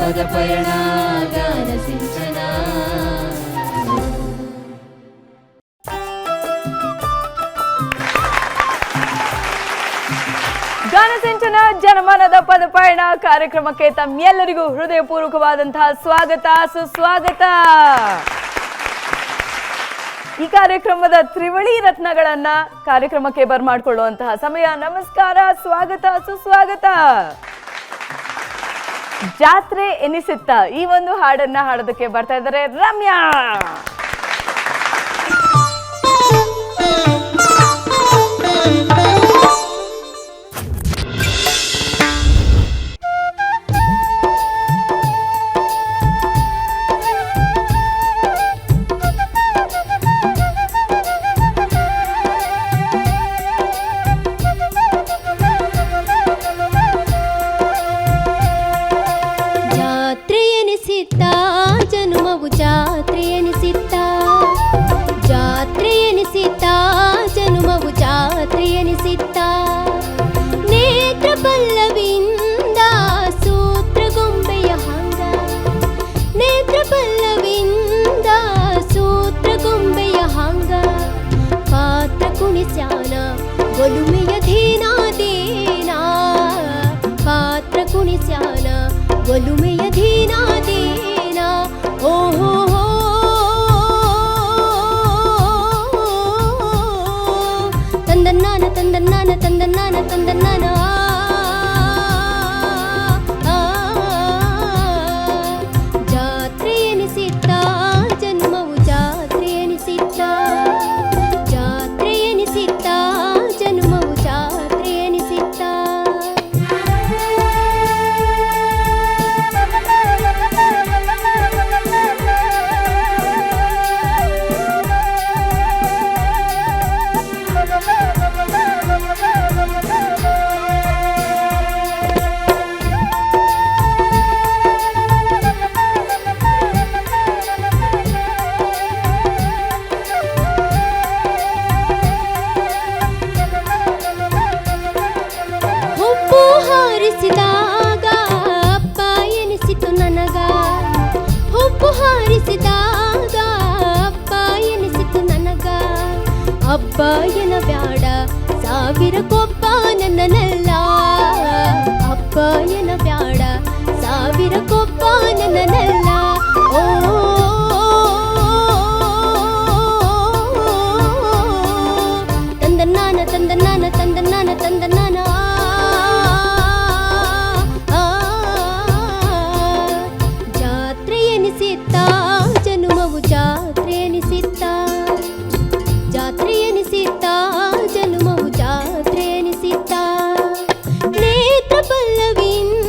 ಪದ ಪಯಣ ಗಾನ ಸಿಂಚನ. ಗಾನಸಿಂಚನ ಜನಮನದ ಪದಪಯಣ ಕಾರ್ಯಕ್ರಮಕ್ಕೆ ತಮ್ಮೆಲ್ಲರಿಗೂ ಹೃದಯಪೂರ್ವಕವಾದಂತಹ ಸ್ವಾಗತ ಸುಸ್ವಾಗತ. ಈ ಕಾರ್ಯಕ್ರಮದ ತ್ರಿವಳಿ ರತ್ನಗಳನ್ನ ಕಾರ್ಯಕ್ರಮಕ್ಕೆ ಬರ್ಮಾಡ್ಕೊಳ್ಳುವಂತಹ ಸಮಯ. ನಮಸ್ಕಾರ, ಸ್ವಾಗತ ಸುಸ್ವಾಗತ. ಜಾತ್ರೆ ಎನಿಸುತ್ತ ಈ ಒಂದು ಹಾಡನ್ನ ಹಾಡೋದಕ್ಕೆ ಬರ್ತಾ ಇದ್ದಾರೆ ರಮ್ಯಾ. ಒಲುಮೆಯ ಧೀನಾ ದೇನಾ ಓಹೋ ತಂದನ್ನಾನ ತಂದನ್ನಾನ ತಂದನ್ನಾನ ತಂದನ್ನಾನ ಜಾತ್ರೆ ಎನಿಸಿತ್ತ ಜನ್ಮವು ಜಾತ್ರೆ ಎನಿಸಿತ್ತ ಜಾತ್ರೆ ಎನಿಸಿತ್ತ ಜನ್ಮವು ಜಾತ್ರೆ ಎನಿಸಿತ್ತ. ಹಬ್ಬ ಎನ ಬ್ಯಾಡ ಸಾವಿರ ಕೊಬ್ಬ ನನ್ನನಲ್ಲ, ಹಬ್ಬ ಎನ ಬ್ಯಾಡ ಸಾವಿರ ಕೊಬ್ಬ ನನ್ನನಲ್ಲ. ಓ ತಂದನ್ನಾನ ತಂದನ್ನಾನ ತಂದನ್ನಾನ ತಂದನ್ನಾನ ಜಾತ್ರೆ ಎನಿಸಿತ್ತ ಜನುಮವು ಜಾತ್ರೆ ಎನಿಸಿತ್ತ ಜಾತ್ರೆ ಎನಿಸಿತ್ತ ಜನುಮವು ಜಾತ್ರೆ ಎನಿಸಿತ್ತ ನೇತ್ರ ಪಲ್ಲವಿಯಿಂದ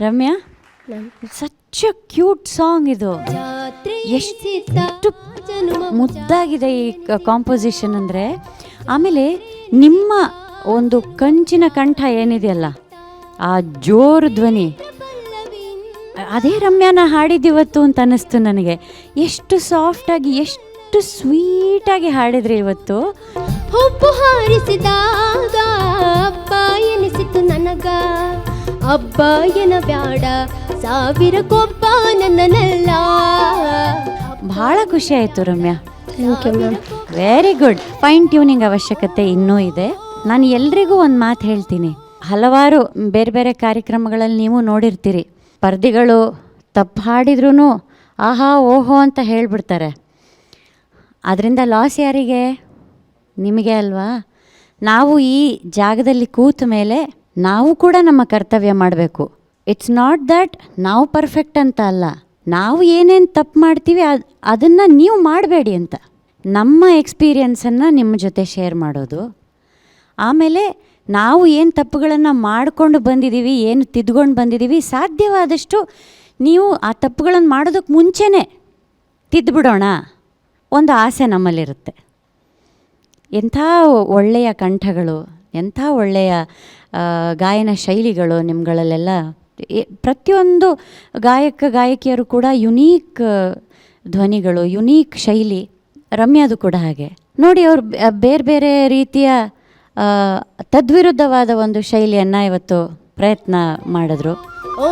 Ramya, such a cute song ಇದು. ಜಾತ್ರೆ ಎಷ್ಟು ಮುದ್ದಾಗಿದೆ ಈ ಕಾಂಪೋಸಿಷನ್ ಅಂದರೆ. ಆಮೇಲೆ ನಿಮ್ಮ ಒಂದು ಕಂಚಿನ ಕಂಠ ಏನಿದೆಯಲ್ಲ, ಆ ಜೋರು ಧ್ವನಿ, ಅದೇ ರಮ್ಯಾನ ಹಾಡಿದಿವತ್ತು ಅಂತ ಅನ್ನಿಸ್ತು ನನಗೆ. ಎಷ್ಟು ಸಾಫ್ಟಾಗಿ, ಎಷ್ಟು ಸ್ವೀಟಾಗಿ ಹಾಡಿದ್ರಿ ಇವತ್ತು. ಹೊಬ್ಬು ಹಾರಿಸಿದಾಗ ಅಬ್ಬ ಎನಿಸಿತು ನನಗ, ಅಬ್ಬ ಎನ ಬ್ಯಾಡ ಸಾವಿರ ಕೊಬ್ಬ ನನ್ನನೆಲ್ಲ. ಭಾಳ ಖುಷಿ ಆಯಿತು Ramya. Thank you ma'am. Very good. Fine tuning ಅವಶ್ಯಕತೆ ಇನ್ನೂ ಇದೆ. ನಾನು ಎಲ್ರಿಗೂ ಒಂದು ಮಾತು ಹೇಳ್ತೀನಿ. ಹಲವಾರು ಬೇರೆ ಬೇರೆ ಕಾರ್ಯಕ್ರಮಗಳಲ್ಲಿ ನೀವು ನೋಡಿರ್ತೀರಿ, ಸ್ಪರ್ಧಿಗಳು ತಪ್ಪು ಹಾಡಿದ್ರೂ ಆಹಾ ಓಹೋ ಅಂತ ಹೇಳಿಬಿಡ್ತಾರೆ. ಅದರಿಂದ ಲಾಸ್ ಯಾರಿಗೆ? ನಿಮಗೆ ಅಲ್ವಾ? ನಾವು ಈ ಜಾಗದಲ್ಲಿ ಕೂತ ಮೇಲೆ ನಾವು ಕೂಡ ನಮ್ಮ ಕರ್ತವ್ಯ ಮಾಡಬೇಕು. ಇಟ್ಸ್ ನಾಟ್ ದ್ಯಾಟ್ ನಾವು ಪರ್ಫೆಕ್ಟ್ ಅಂತ ಅಲ್ಲ, ನಾವು ಏನೇನು ತಪ್ಪು ಮಾಡ್ತೀವಿ ಅದನ್ನು ನೀವು ಮಾಡಬೇಡಿ ಅಂತ, ನಮ್ಮ ಎಕ್ಸ್ಪೀರಿಯನ್ಸನ್ನು ನಿಮ್ಮ ಜೊತೆ ಶೇರ್ ಮಾಡೋದು. ಆಮೇಲೆ ನಾವು ಏನು ತಪ್ಪುಗಳನ್ನು ಮಾಡಿಕೊಂಡು ಬಂದಿದ್ದೀವಿ, ಏನು ತಿದ್ಕೊಂಡು ಬಂದಿದ್ದೀವಿ, ಸಾಧ್ಯವಾದಷ್ಟು ನೀವು ಆ ತಪ್ಪುಗಳನ್ನು ಮಾಡೋದಕ್ಕೆ ಮುಂಚೆನೇ ತಿದ್ದುಬಿಡೋಣ ಒಂದು ಆಸೆ ನಮ್ಮಲ್ಲಿರುತ್ತೆ. ಎಂಥ ಒಳ್ಳೆಯ ಕಂಠಗಳು, ಎಂಥ ಒಳ್ಳೆಯ ಗಾಯನ ಶೈಲಿಗಳು ನಿಮ್ಗಳಲ್ಲೆಲ್ಲ. ಪ್ರತಿಯೊಂದು ಗಾಯಕಿಯರು ಕೂಡ ಯುನೀಕ್ ಧ್ವನಿಗಳು, ಯುನೀಕ್ ಶೈಲಿ. ರಮ್ಯಾದು ಕೂಡ ಹಾಗೆ ನೋಡಿ. ಅವರು ಬೇರೆ ಬೇರೆ ರೀತಿಯ ತದ್ವಿರುದ್ಧವಾದ ಒಂದು ಶೈಲಿಯನ್ನು ಇವತ್ತು ಪ್ರಯತ್ನ ಮಾಡಿದ್ರು. ಓ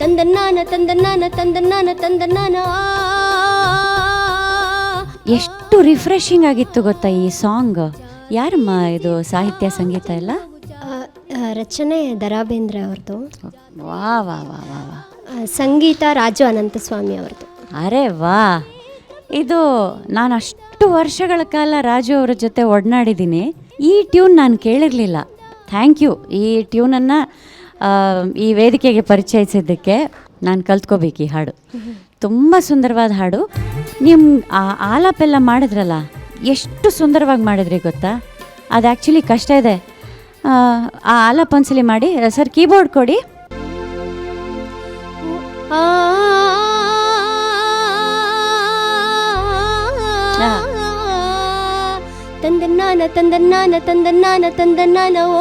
ತಂದನ್ನಾನ ತಂದನ್ನಾನ ತಂದನ್ನಾನ ತಂದನ್ನಾನ. ಎಷ್ಟು ರಿಫ್ರೆಶಿಂಗ್ ಆಗಿತ್ತು ಗೊತ್ತಾ ಈ ಸಾಂಗ್. ಯಾರಮ್ಮ ಇದು ಸಾಹಿತ್ಯ ಸಂಗೀತ ಎಲ್ಲ? ರಚನೆ ದರಾ ಬೇಂದ್ರೆ ಅವ್ರದ್ದು. ವಾ ವಾ ವಾ ವಾ ವಾ. ಸಂಗೀತ ರಾಜು ಅನಂತಸ್ವಾಮಿ ಅವ್ರದ್ದು. ಅರೆ ವಾ. ಇದು ನಾನು ಅಷ್ಟು ವರ್ಷಗಳ ಕಾಲ ರಾಜು ಅವರ ಜೊತೆ ಒಡನಾಡಿದ್ದೀನಿ. ಈ ಟ್ಯೂನ್ ನಾನು ಕೇಳಿರಲಿಲ್ಲ. Thank you. ಈ ಟ್ಯೂನನ್ನು ಈ ವೇದಿಕೆಗೆ ಪರಿಚಯಿಸಿದ್ದಕ್ಕೆ ನಾನು ಕಲ್ತ್ಕೋಬೇಕು ಈ ಹಾಡು. ತುಂಬ ಸುಂದರವಾದ ಹಾಡು. ನಿಮ್ಮ ಆ ಆಲಾಪೆಲ್ಲ ಮಾಡಿದ್ರಲ್ಲ, ಎಷ್ಟು ಸುಂದರವಾಗಿ ಮಾಡಿದ್ರಿ ಗೊತ್ತಾ. ಅದು ಆ್ಯಕ್ಚುಲಿ ಕಷ್ಟ ಇದೆ. ಆ ಆಲಾಪ ಒಂದ್ಸಲಿ ಮಾಡಿ ಸರ್. ಕೀಬೋರ್ಡ್ ಕೊಡಿ. ತಂದನ್ನಾನ ತಂದನ್ನಾನ ತಂದನ್ನಾನ ತಂದನ್ನಾನ. ಓ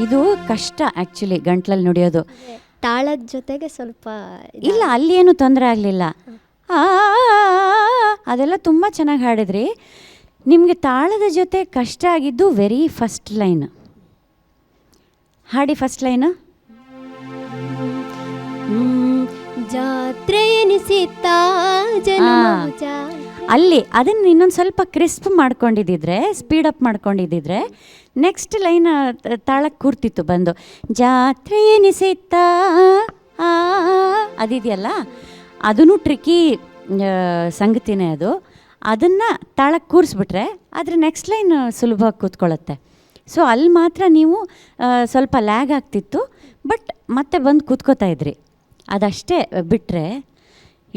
ಇದು ಕಷ್ಟ ಆ್ಯಕ್ಚುಲಿ ಗಂಟ್ಲಲ್ಲಿ ನುಡಿಯೋದು. ತಾಳದ ಜೊತೆಗೆ ಸ್ವಲ್ಪ ಇಲ್ಲ, ಅಲ್ಲಿ ಏನು ತೊಂದರೆ ಆಗಲಿಲ್ಲ. ಅದೆಲ್ಲ ತುಂಬ ಚೆನ್ನಾಗಿ ಹಾಡಿದ್ರಿ. ನಿಮಗೆ ತಾಳದ ಜೊತೆ ಕಷ್ಟ ಆಗಿದ್ದು ವೆರಿ ಫಸ್ಟ್ ಲೈನ್. ಹಾಡಿ ಫಸ್ಟ್ ಲೈನು. ಜಾತ್ರೆ ಎನಿಸಿತಾ ಅಲ್ಲಿ ಅದನ್ನು ಇನ್ನೊಂದು ಸ್ವಲ್ಪ ಕ್ರಿಸ್ಪ್ ಮಾಡ್ಕೊಂಡಿದ್ದಿದ್ರೆ, ಸ್ಪೀಡಪ್ ಮಾಡ್ಕೊಂಡಿದ್ದಿದ್ರೆ ನೆಕ್ಸ್ಟ್ ಲೈನ್ ತಾಳಕ್ಕೆ ಕೂರ್ತಿತ್ತು ಬಂದು. ಜಾತ್ರೆ ಎನಿಸಿತಾ ಅದಿದೆಯಲ್ಲ, ಅದೂ ಟ್ರಿಕಿ ಸಂಗತಿನೇ ಅದು. ಅದನ್ನು ತಾಳಕ್ಕೆ ಕೂರಿಸ್ಬಿಟ್ರೆ ಆದರೆ ನೆಕ್ಸ್ಟ್ ಲೈನ್ ಸುಲಭವಾಗಿ ಕೂತ್ಕೊಳ್ಳುತ್ತೆ. ಸೊ ಅಲ್ಲಿ ಮಾತ್ರ ನೀವು ಸ್ವಲ್ಪ ಲ್ಯಾಗ್ ಆಗ್ತಿತ್ತು, ಬಟ್ ಮತ್ತೆ ಬಂದು ಕೂತ್ಕೋತಾ ಇದ್ರಿ. ಅದಷ್ಟೇ ಬಿಟ್ಟರೆ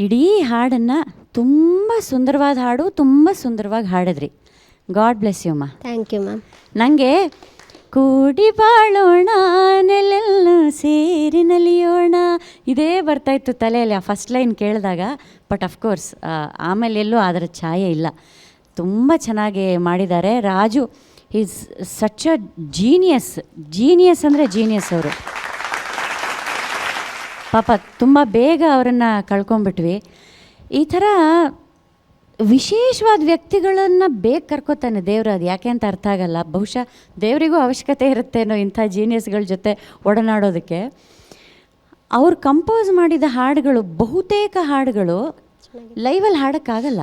ಇಡೀ ಹಾಡನ್ನು ತುಂಬ ಸುಂದರವಾದ ಹಾಡು, ತುಂಬ ಸುಂದರವಾಗಿ ಹಾಡಿದ್ರಿ. ಗಾಡ್ ಬ್ಲೆಸ್ ಯು ಮಾ. Thank you ma'am. ನನಗೆ ಕೂಡಿ ಬಾಳೋಣ ನೆಲೆಲ್ಲ ಸೇರಿ ನಲಿಯೋಣ ಇದೇ ಬರ್ತಾಯಿತ್ತು ತಲೆಯಲ್ಲಿ ಆ ಫಸ್ಟ್ ಲೈನ್ ಕೇಳಿದಾಗ. ಬಟ್ ಅಫ್ಕೋರ್ಸ್ ಆಮೇಲೆ ಎಲ್ಲೂ ಅದರ ಛಾಯೆ ಇಲ್ಲ. ತುಂಬ ಚೆನ್ನಾಗಿ ಮಾಡಿದ್ದಾರೆ Raju. Is such a genius ಅಂದರೆ ಜೀನಿಯಸ್ ಅವರು. ಪಾಪ ತುಂಬ ಬೇಗ ಅವರನ್ನು ಕಳ್ಕೊಂಬಿಟ್ವಿ. ಈ ಥರ ವಿಶೇಷವಾದ ವ್ಯಕ್ತಿಗಳನ್ನು ಬೇಗ ಕರ್ಕೋತಾನೆ ದೇವರು. ಅದು ಯಾಕೆ ಅಂತ ಅರ್ಥ ಆಗಲ್ಲ. ಬಹುಶಃ ದೇವರಿಗೂ ಅವಶ್ಯಕತೆ ಇರುತ್ತೇನೋ ಇಂಥ ಜೀನಿಯಸ್ಗಳ ಜೊತೆ ಒಡನಾಡೋದಕ್ಕೆ. ಅವ್ರು ಕಂಪೋಸ್ ಮಾಡಿದ ಹಾಡುಗಳು, ಬಹುತೇಕ ಹಾಡುಗಳು ಲೈವಲ್ಲಿ ಹಾಡೋಕ್ಕಾಗಲ್ಲ.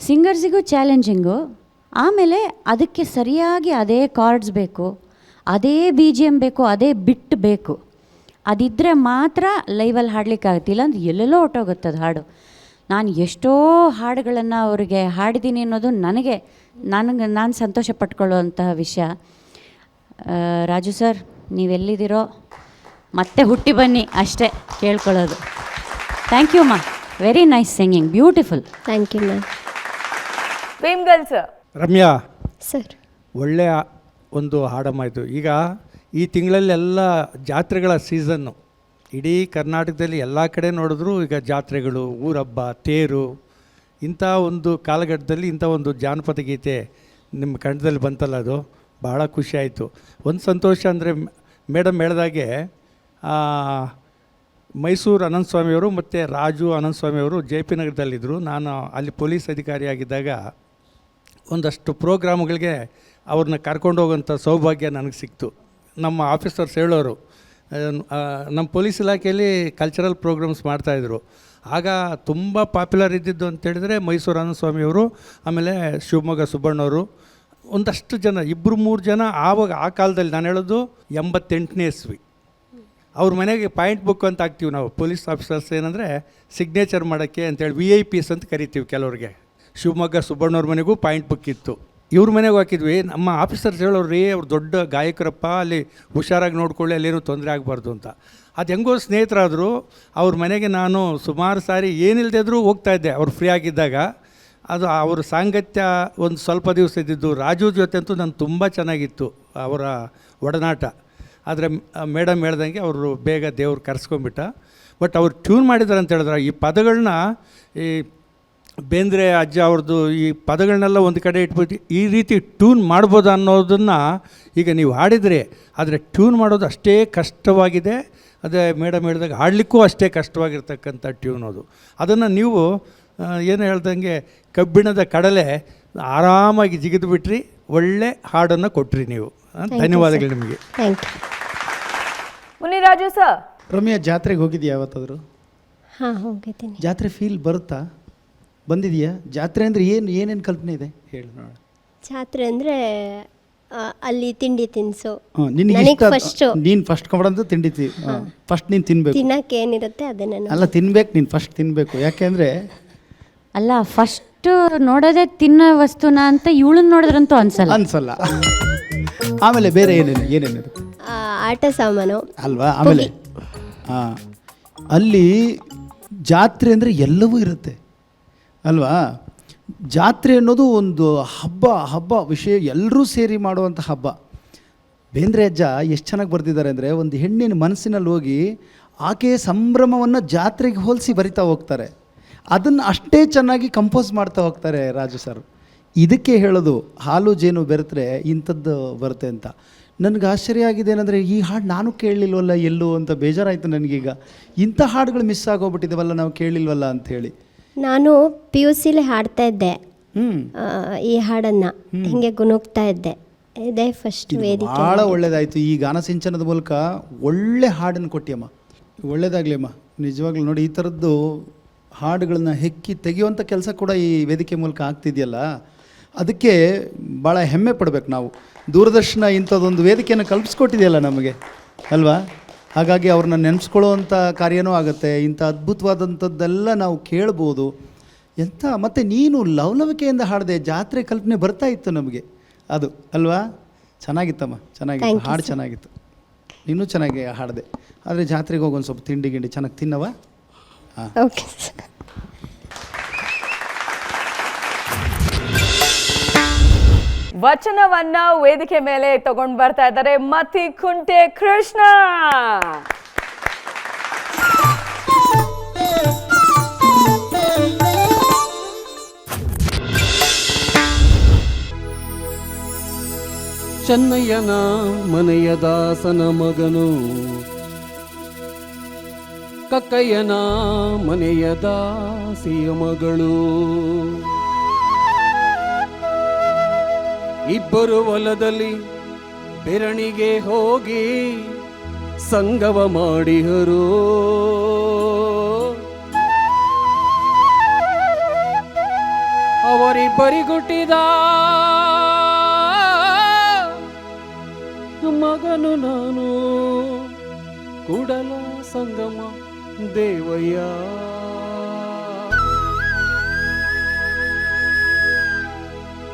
ಸಿಂಗರ್ಸಿಗೂ ಚಾಲೆಂಜಿಂಗು. ಆಮೇಲೆ ಅದಕ್ಕೆ ಸರಿಯಾಗಿ ಅದೇ ಕಾರ್ಡ್ಸ್ ಬೇಕು, ಅದೇ ಬಿ ಜಿ ಎಮ್ ಬೇಕು, ಅದೇ ಬಿಟ್ ಬೇಕು. ಅದಿದ್ದರೆ ಮಾತ್ರ ಲೈವಲ್ಲಿ ಹಾಡಲಿಕ್ಕಾಗುತ್ತೆ. ಇಲ್ಲಾಂದ್ರೆ ಎಲ್ಲೆಲ್ಲೋ ಹೊಟ್ಟೋಗುತ್ತೆ ಅದು ಹಾಡು. ನಾನು ಎಷ್ಟೋ ಹಾಡುಗಳನ್ನು ಅವರಿಗೆ ಹಾಡಿದ್ದೀನಿ ಅನ್ನೋದು ನಾನು ಸಂತೋಷ ಪಟ್ಕೊಳ್ಳುವಂತಹ ವಿಷಯ. ರಾಜು ಸರ್, ನೀವೆಲ್ಲಿದ್ದೀರೋ ಮತ್ತೆ ಹುಟ್ಟಿ ಬನ್ನಿ ಅಷ್ಟೇ ಕೇಳ್ಕೊಳ್ಳೋದು. ಥ್ಯಾಂಕ್ ಯು ಮಾ. Very nice singing, beautiful. Thank you ma'am. Fame girls Ramya, sir. ಒಳ್ಳೆಯ ಒಂದು ಹಾಡಮ್ಮ ಇದು. ಈಗ ಈ ತಿಂಗಳಲ್ಲೆಲ್ಲ ಜಾತ್ರೆಗಳ ಸೀಸನ್ನು, ಇಡೀ ಕರ್ನಾಟಕದಲ್ಲಿ ಎಲ್ಲ ಕಡೆ ನೋಡಿದ್ರು ಈಗ ಜಾತ್ರೆಗಳು, ಊರಹಬ್ಬ, ತೇರು, ಇಂಥ ಒಂದು ಕಾಲಘಟ್ಟದಲ್ಲಿ ಇಂಥ ಒಂದು ಜಾನಪದ ಗೀತೆ ನಿಮ್ಮ ಕಂಠದಲ್ಲಿ ಬಂತಲ್ಲ, ಅದು ಭಾಳ ಖುಷಿಯಾಯಿತು. ಒಂದು ಸಂತೋಷ ಅಂದರೆ ಮೇಡಮ್ ಹೇಳ್ದಾಗೆ ಮೈಸೂರು ಅನಂತಸ್ವಾಮಿಯವರು ಮತ್ತು ರಾಜು ಅನಂತಸ್ವಾಮಿಯವರು ಜೆ ಪಿ ನಗರದಲ್ಲಿದ್ದರು. ನಾನು ಅಲ್ಲಿ ಪೊಲೀಸ್ ಅಧಿಕಾರಿಯಾಗಿದ್ದಾಗ ಒಂದಷ್ಟು ಪ್ರೋಗ್ರಾಮ್ಗಳಿಗೆ ಅವ್ರನ್ನ ಕರ್ಕೊಂಡು ಹೋಗೋಂಥ ಸೌಭಾಗ್ಯ ನನಗೆ ಸಿಕ್ತು. ನಮ್ಮ ಆಫೀಸರ್ಸ್ ಹೇಳೋರು, ನಮ್ಮ ಪೊಲೀಸ್ ಇಲಾಖೆಯಲ್ಲಿ ಕಲ್ಚರಲ್ ಪ್ರೋಗ್ರಾಮ್ಸ್ ಮಾಡ್ತಾಯಿದ್ರು. ಆಗ ತುಂಬ ಪಾಪ್ಯುಲರ್ ಇದ್ದಿದ್ದು ಅಂತೇಳಿದರೆ ಮೈಸೂರು ಅನಂತಸ್ವಾಮಿಯವರು, ಆಮೇಲೆ ಶಿವಮೊಗ್ಗ ಸುಬ್ಬಣ್ಣವರು, ಒಂದಷ್ಟು ಜನ, 2-3 ಜನ. ಆವಾಗ ಆ ಕಾಲದಲ್ಲಿ ನಾನು ಹೇಳೋದು 88ನೇ ಇಸ್ವಿ. ಅವ್ರ ಮನೆಗೆ ಪಾಯಿಂಟ್ ಬುಕ್ ಅಂತ ಹಾಕ್ತೀವಿ ನಾವು ಪೊಲೀಸ್ ಆಫೀಸರ್ಸ್, ಏನಂದರೆ ಸಿಗ್ನೇಚರ್ ಮಾಡೋಕ್ಕೆ ಅಂತೇಳಿ VIPs ಅಂತ ಕರಿತೀವಿ ಕೆಲವ್ರಿಗೆ. ಶಿವಮೊಗ್ಗ ಸುಬ್ಬಣ್ಣವ್ರ ಮನೆಗೂ ಪಾಯಿಂಟ್ ಬುಕ್ ಇತ್ತು, ಇವ್ರ ಮನೆಗೂ ಹಾಕಿದ್ವಿ. ನಮ್ಮ ಆಫೀಸರ್ಸ್ ಹೇಳೋರು, ರೀ ಅವ್ರು ದೊಡ್ಡ ಗಾಯಕರಪ್ಪ, ಅಲ್ಲಿ ಹುಷಾರಾಗಿ ನೋಡ್ಕೊಳ್ಳಿ, ಅಲ್ಲೇನೂ ತೊಂದರೆ ಆಗಬಾರ್ದು ಅಂತ. ಅದು ಹೆಂಗೋ ಸ್ನೇಹಿತರಾದರು. ಅವ್ರ ಮನೆಗೆ ನಾನು ಸುಮಾರು ಸಾರಿ ಏನಿಲ್ಲದೆ ಇದ್ದರೂ ಹೋಗ್ತಾಯಿದ್ದೆ ಅವ್ರು ಫ್ರೀ ಆಗಿದ್ದಾಗ. ಅದು ಅವ್ರ ಸಾಂಗತ್ಯ ಒಂದು ಸ್ವಲ್ಪ ದಿವಸ ಇದ್ದಿದ್ದು. ರಾಜು ಜೊತೆ ಅಂತೂ ನಾನು ತುಂಬ ಚೆನ್ನಾಗಿತ್ತು ಅವರ ಒಡನಾಟ. ಆದರೆ ಮೇಡಮ್ ಹೇಳ್ದಂಗೆ ಅವರು ಬೇಗ ದೇವ್ರು ಕರೆಸ್ಕೊಂಬಿಟ್ಟ. ಬಟ್ ಅವ್ರು ಟ್ಯೂನ್ ಮಾಡಿದ್ದಾರೆ ಅಂತ ಹೇಳಿದ್ರೆ ಈ ಪದಗಳನ್ನ, ಈ ಬೇಂದ್ರೆ ಅಜ್ಜ ಅವ್ರದ್ದು ಈ ಪದಗಳನ್ನೆಲ್ಲ ಒಂದು ಕಡೆ ಇಟ್ಬಿಟ್ಟು ಈ ರೀತಿ ಟ್ಯೂನ್ ಮಾಡ್ಬೋದು ಅನ್ನೋದನ್ನು ಈಗ ನೀವು ಹಾಡಿದರೆ, ಆದರೆ ಟ್ಯೂನ್ ಮಾಡೋದು ಅಷ್ಟೇ ಕಷ್ಟವಾಗಿದೆ. ಅದೇ ಮೇಡಮ್ ಹೇಳಿದಾಗ ಹಾಡಲಿಕ್ಕೂ ಅಷ್ಟೇ ಕಷ್ಟವಾಗಿರ್ತಕ್ಕಂಥ ಟ್ಯೂನ್ ಅದು. ಅದನ್ನು ನೀವು ಏನು ಹೇಳ್ದಂಗೆ ಕಬ್ಬಿಣದ ಕಡಲೆ ಆರಾಮಾಗಿ ಜಿಗಿದು ಬಿಟ್ರಿ, ಒಳ್ಳೆ ಹಾಡನ್ನು ಕೊಟ್ರಿ ನೀವು. ಧನ್ಯವಾದಗಳು ನಿಮಗೆ. Thank you. Muniraju sir. Ramya, ಜಾತ್ರೆಗೆ ಹೋಗಿದ್ಯಾ ಯಾವತ್ತಾದರೂ? ಹಾಂ, ಹೋಗಿದ್ದೀನಿ. ಜಾತ್ರೆ ಫೀಲ್ ಬರುತ್ತಾ? ಬಂದಿದೆಯಾ? ಜಾತ್ರೆ ಅಂದರೆ ಏನೇನು ಕಲ್ಪನೆ ಇದೆ ಹೇಳು ನೋಡೋಣ. ಜಾತ್ರೆ ಅಂದರೆ ಅಲ್ಲಿ ತಿಂಡಿ ತಿನಿಸು. ನಿನಗೆ ಫಸ್ಟು ನೀನು ಫಸ್ಟ್ ಕೊಡೋದು ತಿಂಡಿ ಫಸ್ಟ್ ನೀನು ತಿನ್ನಬೇಕು. ತಿನ್ನಕ್ಕೆ ಏನಿರುತ್ತೆ ಅದನ್ನೇ. ಅಲ್ಲ, ತಿನ್ಬೇಕು, ನೀನು ಫಸ್ಟ್ ತಿನ್ನಬೇಕು. ಯಾಕೆಂದರೆ ಅಲ್ಲ, ಫಸ್ಟು ನೋಡೋದೇ ತಿನ್ನೋ ವಸ್ತುನ ಅಂತ ಇವಳನ್ನ ನೋಡಿದ್ರಂತೂ ಅನ್ಸಲ್ಲ. ಆಮೇಲೆ ಬೇರೆ ಏನೇನಿರುತ್ತೆ? ಆಟ ಸಾಮಾನು ಅಲ್ವಾ? ಆಮೇಲೆ ಅಲ್ಲಿ ಜಾತ್ರೆ ಅಂದರೆ ಎಲ್ಲವೂ ಇರುತ್ತೆ ಅಲ್ವಾ? ಜಾತ್ರೆ ಅನ್ನೋದು ಒಂದು ಹಬ್ಬ ವಿಷಯ, ಎಲ್ಲರೂ ಸೇರಿ ಮಾಡುವಂಥ ಹಬ್ಬ. ಬೇಂದ್ರೆ ಅಜ್ಜ ಎಷ್ಟು ಚೆನ್ನಾಗಿ ಬರೆದಿದ್ದಾರೆ ಅಂದರೆ, ಒಂದು ಹೆಣ್ಣಿನ ಮನಸ್ಸಿನಲ್ಲಿ ಹೋಗಿ ಆಕೆಯ ಸಂಭ್ರಮವನ್ನು ಜಾತ್ರೆಗೆ ಹೋಲಿಸಿ ಬರಿತಾ ಹೋಗ್ತಾರೆ. ಅದನ್ನು ಅಷ್ಟೇ ಚೆನ್ನಾಗಿ ಕಂಪೋಸ್ ಮಾಡ್ತಾ ಹೋಗ್ತಾರೆ ರಾಜು ಸರ್. ಇದಕ್ಕೆ ಹೇಳೋದು ಹಾಲು ಜೇನು ಬೆರೆತರೆ ಇಂಥದ್ದು ಬರುತ್ತೆ ಅಂತ. ನನಗೆ ಆಶ್ಚರ್ಯ ಆಗಿದೆ ಏನಂದರೆ, ಈ ಹಾಡು ನಾನು ಕೇಳಲಿಲ್ವಲ್ಲ ಎಲ್ಲೂ ಅಂತ ಬೇಜಾರಾಯಿತು ನನಗೀಗ. ಇಂಥ ಹಾಡುಗಳು ಮಿಸ್ ಆಗೋಗ್ಬಿಟ್ಟಿದ್ದೇವಲ್ಲ, ನಾವು ಕೇಳಲಿಲ್ವಲ್ಲ ಅಂಥೇಳಿ. ನಾನು PUCಲಿ ಹಾಡ್ತಾ ಇದ್ದೆ ಈ ಹಾಡನ್ನು, ಹಿಂಗೆ ಗುನುಗ್ತಾ ಇದ್ದೆ. ಇದೇ ಫಸ್ಟ್ ವೇದಿಕೆ. ಭಾಳ ಒಳ್ಳೆಯದಾಯಿತು. ಈ ಗಾನ ಸಿಂಚನದ ಮೂಲಕ ಒಳ್ಳೆ ಹಾಡನ್ನು ಕೊಟ್ಟಿಯಮ್ಮ, ಒಳ್ಳೆಯದಾಗಲಿ ಅಮ್ಮ. ನಿಜವಾಗ್ಲೂ ನೋಡಿ, ಈ ಥರದ್ದು ಹಾಡುಗಳನ್ನ ಹೆಕ್ಕಿ ತೆಗೆಯುವಂಥ ಕೆಲಸ ಕೂಡ ಈ ವೇದಿಕೆ ಮೂಲಕ ಆಗ್ತಿದೆಯಲ್ಲ, ಅದಕ್ಕೆ ಭಾಳ ಹೆಮ್ಮೆ ಪಡಬೇಕು ನಾವು. ದೂರದರ್ಶನ ಇಂಥದ್ದೊಂದು ವೇದಿಕೆಯನ್ನು ಕಲ್ಪಿಸ್ಕೊಟ್ಟಿದೆಯಲ್ಲ ನಮಗೆ ಅಲ್ವಾ? ಹಾಗಾಗಿ ಅವ್ರನ್ನ ನೆನೆಸ್ಕೊಳ್ಳುವಂಥ ಕಾರ್ಯನೂ ಆಗುತ್ತೆ. ಇಂಥ ಅದ್ಭುತವಾದಂಥದ್ದೆಲ್ಲ ನಾವು ಕೇಳ್ಬೋದು. ಮತ್ತು ನೀನು ಲವಲವಿಕೆಯಿಂದ ಹಾಡಿದೆ, ಜಾತ್ರೆ ಕಲ್ಪನೆ ಬರ್ತಾ ಇತ್ತು ನಮಗೆ, ಅದು ಅಲ್ವಾ? ಚೆನ್ನಾಗಿತ್ತಮ್ಮ, ಚೆನ್ನಾಗಿತ್ತು ಹಾಡು, ಚೆನ್ನಾಗಿತ್ತು. ನೀನು ಚೆನ್ನಾಗಿ ಹಾಡಿದೆ. ಆದರೆ ಜಾತ್ರೆಗೆ ಹೋಗಿ ಒಂದು ಸ್ವಲ್ಪ ತಿಂಡಿ ಗಿಂಡಿ ಚೆನ್ನಾಗಿ ತಿನ್ನವ. ಹಾಂ, ಓಕೆ. ವಚನವನ್ನ ವೇದಿಕೆ ಮೇಲೆ ತಗೊಂಡು ಬರ್ತಾ ಇದ್ದಾರೆ ಮತಿಕುಂಟೆ ಕೃಷ್ಣ. ಚೆನ್ನಯ್ಯನ ಮನೆಯ ದಾಸನ ಮಗನು, ಕಕ್ಕಯ್ಯನ ಮನೆಯ ದಾಸಿಯ ಮಗಳು, ಇಬ್ಬರು ಹೊಲದಲ್ಲಿ ಬೆರಣಿಗೆ ಹೋಗಿ ಸಂಗವ ಮಾಡಿಹರು. ಅವರಿಬ್ಬರಿಗುಟ್ಟಿದ ಮಗನು ನಾನು, ಕೂಡಲ ಸಂಗಮ ದೇವಯ್ಯ.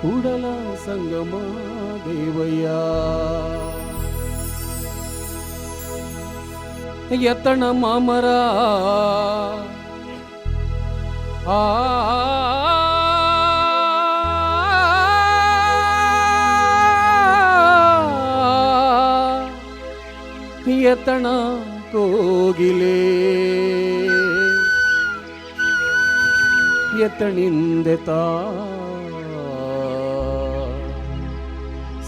ಕೂಡಲ ಸಂಗಮ ದೇವಯ್ಯ. ಎತ್ತಣ ಮಾಮರ ಆ ಎತ್ತಣ ಕೋಗಿಲೆ ಎತ್ತಣಿಂದೆತ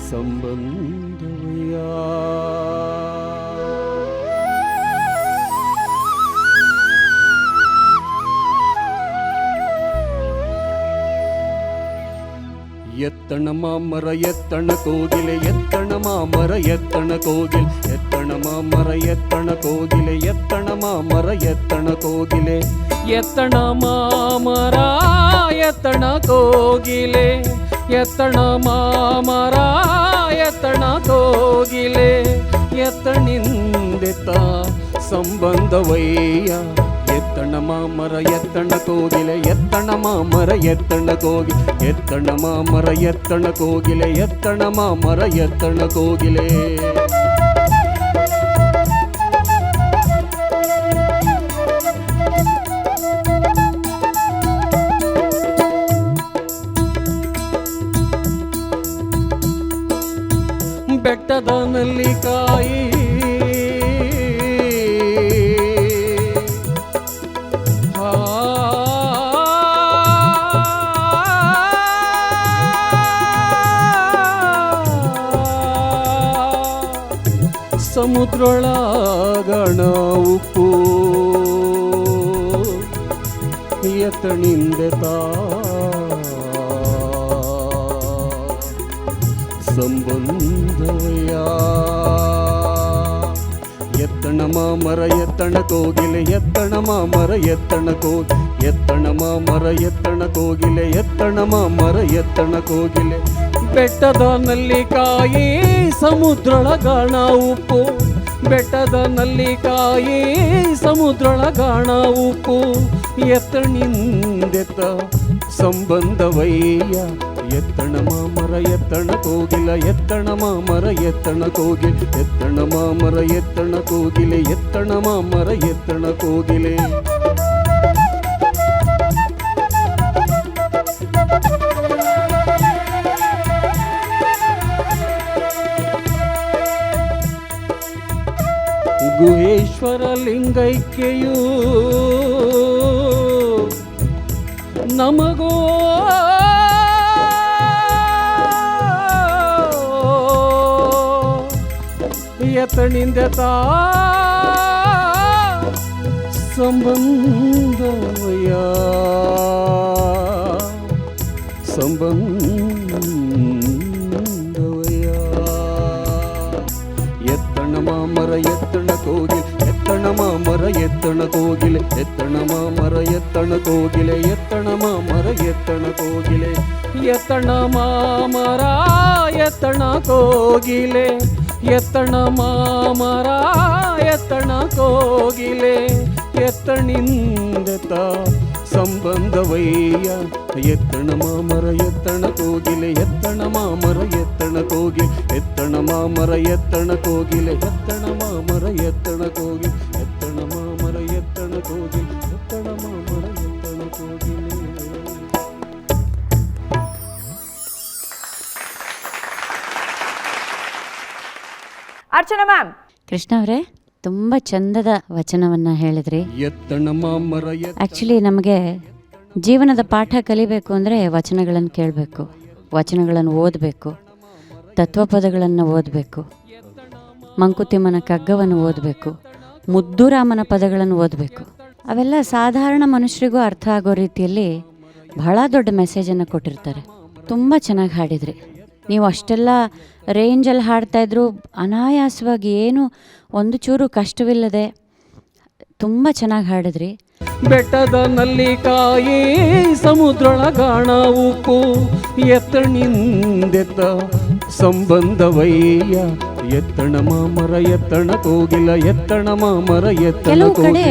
ಸಂಬಂಧವಯ್ಯ ಎತ್ತಣ ಮಾಮರ ಎತ್ತಣ ಕೋಗಿಲೆ ಎತ್ತಣ ಮಾಮರ ಎತ್ತಣ ಕೋಗಿಲೆ ಎತ್ತಣ ಮಾಮರ ಎತ್ತಣ ಕೋಗಿಲೆ ಎತ್ತಣ ಮಾಮರ ಎತ್ತಣ ಕೋಗಿಲೆ ಎತ್ತಣ ಮಾಮರ ಎತ್ತಣ ಕೋಗಿಲೆ ಎತ್ತಣ ಮಾಮರ ಎತ್ತಣ ಕೋಗಿಲೆ ಎತ್ತಣಿಂದೆತ ಸಂಬಂಧವಯ್ಯ ಎತ್ತಣ ಮಾಮರ ಎತ್ತಣ ಕೋಗಿಲೆ ಎತ್ತಣ ಮಾಮರ ಎತ್ತಣ ಕೋಗಿ ಎತ್ತಣ ಮಾಮರ ಎತ್ತಣ ಕೋಗಿಲೆ ಎತ್ತಣ ಮಾಮರ ಎತ್ತಣ ಕೋಗಿಲೆ ಬೆಟ್ಟದ ನಲ್ಲಿಕಾಯಿ ಸಮುದ್ರೊಳಗಣ ಉಪ್ಪು ಎತ್ತಣಿಂದೆತ ಸಂಬಂಧವಯ್ಯ ಎತ್ತಣ ಮಾಮರ ಎತ್ತಣ ಕೋಗಿಲೆ ಎತ್ತಣ ಮಾಮರ ಎತ್ತಣ ಕೋಗಿ ಎತ್ತಣ ಮಾಮರ ಎತ್ತಣ ಕೋಗಿಲೆ ಎತ್ತಣ ಮಾಮರ ಎತ್ತಣ ಕೋಗಿಲೆ ಬೆಟ್ಟದ ನಲ್ಲಿಕಾಯಿ ಸಮುದ್ರೊಳಗಣ ಉಪ್ಪು ಬೆಟ್ಟದ ನಲ್ಲಿಕಾಯಿ ಸಮುದ್ರೊಳಗಣ ಉಪ್ಪು ಎತ್ತಣಿಂದೆತ ಸಂಬಂಧವಯ್ಯ ಎತ್ತಣ ಮಾಮರ ಎತ್ತಣ ಕೋಗಿಲ ಎತ್ತಣ ಮಾಮರ ಎತ್ತಣ ಕೋಗಿಲೆ ಎತ್ತಣ ಮಾಮರ ಎತ್ತಣ ಕೋಗಿಲೆ ಎತ್ತಣ ಮಾಮರ ಎತ್ತಣ ಕೋಗಿಲೆ ಗುಹೇಶ್ವರ ಲಿಂಗೈಕ್ಯೆಯೂ ನಮಗೋ ಎತ್ತಣಿಂದೆತ ಸಂಬಂಧವಯ್ಯ ಸಂಬಂಧವಯ್ಯ ಎತ್ತಣ ಮಾಮರ ಎತ್ತಣ ಕೋಗಿಲೆ ಎತ್ತಣ ಮಾಮರ ಎತ್ತಣ ಕೋಗಿಲೆ ಎತ್ತಣ ಮಾಮರ ಎತ್ತಣ ಕೋಗಿಲೆ ಎತ್ತಣ ಮಾಮರ ಎತ್ತಣ ಕೋಗಿಲೆ ಎತ್ತಣ ಮಾಮರ ಎತ್ತಣ ಕೋಗಿಲೆ ಎತ್ತಣ ಮಾಮರ ಎತ್ತಣ ಕೋಗಿಲೆ ಎತ್ತಣಿಂದೆತ ಸಂಬಂಧವಯ್ಯ ಎತ್ತಣ ಮಾಮರ ಎತ್ತಣ ಕೋಗಿಲೆ ಎತ್ತಣ ಮಾಮರ ಎತ್ತಣ ಕೋಗಿಲೆ ಎತ್ತಣ ಮಾಮರ ಎತ್ತಣ ಕೋಗಿಲೆ ಎತ್ತಣ ಮಾಮರ ಎತ್ತಣ ಕೋಗಿಲೆ ಎತ್ತಣ ಮಾಮರ ಎತ್ತಣ ಕೋಗಿಲೆ ಎತ್ತಣ ಮಾಮರ ಎತ್ತಣ ಕೋಗಿಲೆ. ಅರ್ಚನಾ ಮ್ಯಾಮ್. ಕೃಷ್ಣ ಅವರೇ, ತುಂಬ ಚಂದದ ವಚನವನ್ನು ಹೇಳಿದ್ರಿ. ಎತ್ತಣ ಮಾಮರ ಆ್ಯಕ್ಚುಲಿ ನಮಗೆ ಜೀವನದ ಪಾಠ ಕಲಿಬೇಕು ಅಂದರೆ ವಚನಗಳನ್ನು ಕೇಳಬೇಕು, ವಚನಗಳನ್ನು ಓದಬೇಕು, ತತ್ವಪದಗಳನ್ನು ಓದಬೇಕು, ಮಂಕುತಿಮ್ಮನ ಕಗ್ಗವನ್ನು ಓದಬೇಕು, ಮುದ್ದುರಾಮನ ಪದಗಳನ್ನು ಓದಬೇಕು. ಅವೆಲ್ಲ ಸಾಧಾರಣ ಮನುಷ್ಯರಿಗೂ ಅರ್ಥ ಆಗೋ ರೀತಿಯಲ್ಲಿ ಬಹಳ ದೊಡ್ಡ ಮೆಸೇಜನ್ನು ಕೊಟ್ಟಿರ್ತಾರೆ. ತುಂಬ ಚೆನ್ನಾಗಿ ಹಾಡಿದ್ರಿ ನೀವು. ಅಷ್ಟೆಲ್ಲ ರೇಂಜಲ್ಲಿ ಹಾಡ್ತಾಯಿದ್ರು, ಅನಾಯಾಸವಾಗಿ ಏನು ಒಂದು ಚೂರು ಕಷ್ಟವಿಲ್ಲದೆ ತುಂಬ ಚೆನ್ನಾಗಿ ಹಾಡಿದ್ರಿ. ಬೆಟ್ಟದ ನಲ್ಲಿಕಾಯಿ ಸಮುದ್ರೊಳಗಣ ಉಪ್ಪು ಎತ್ತಣಿಂದೆತ ಸಂಬಂಧವಯ್ಯ ಎತ್ತಣ ಮಾಮರ ಎತ್ತಣ ಕೋಗಿಲ ಎತ್ತಣ ಮಾಮರ ಎತ್ತಣ ಕೆಲವು ಕಡೆ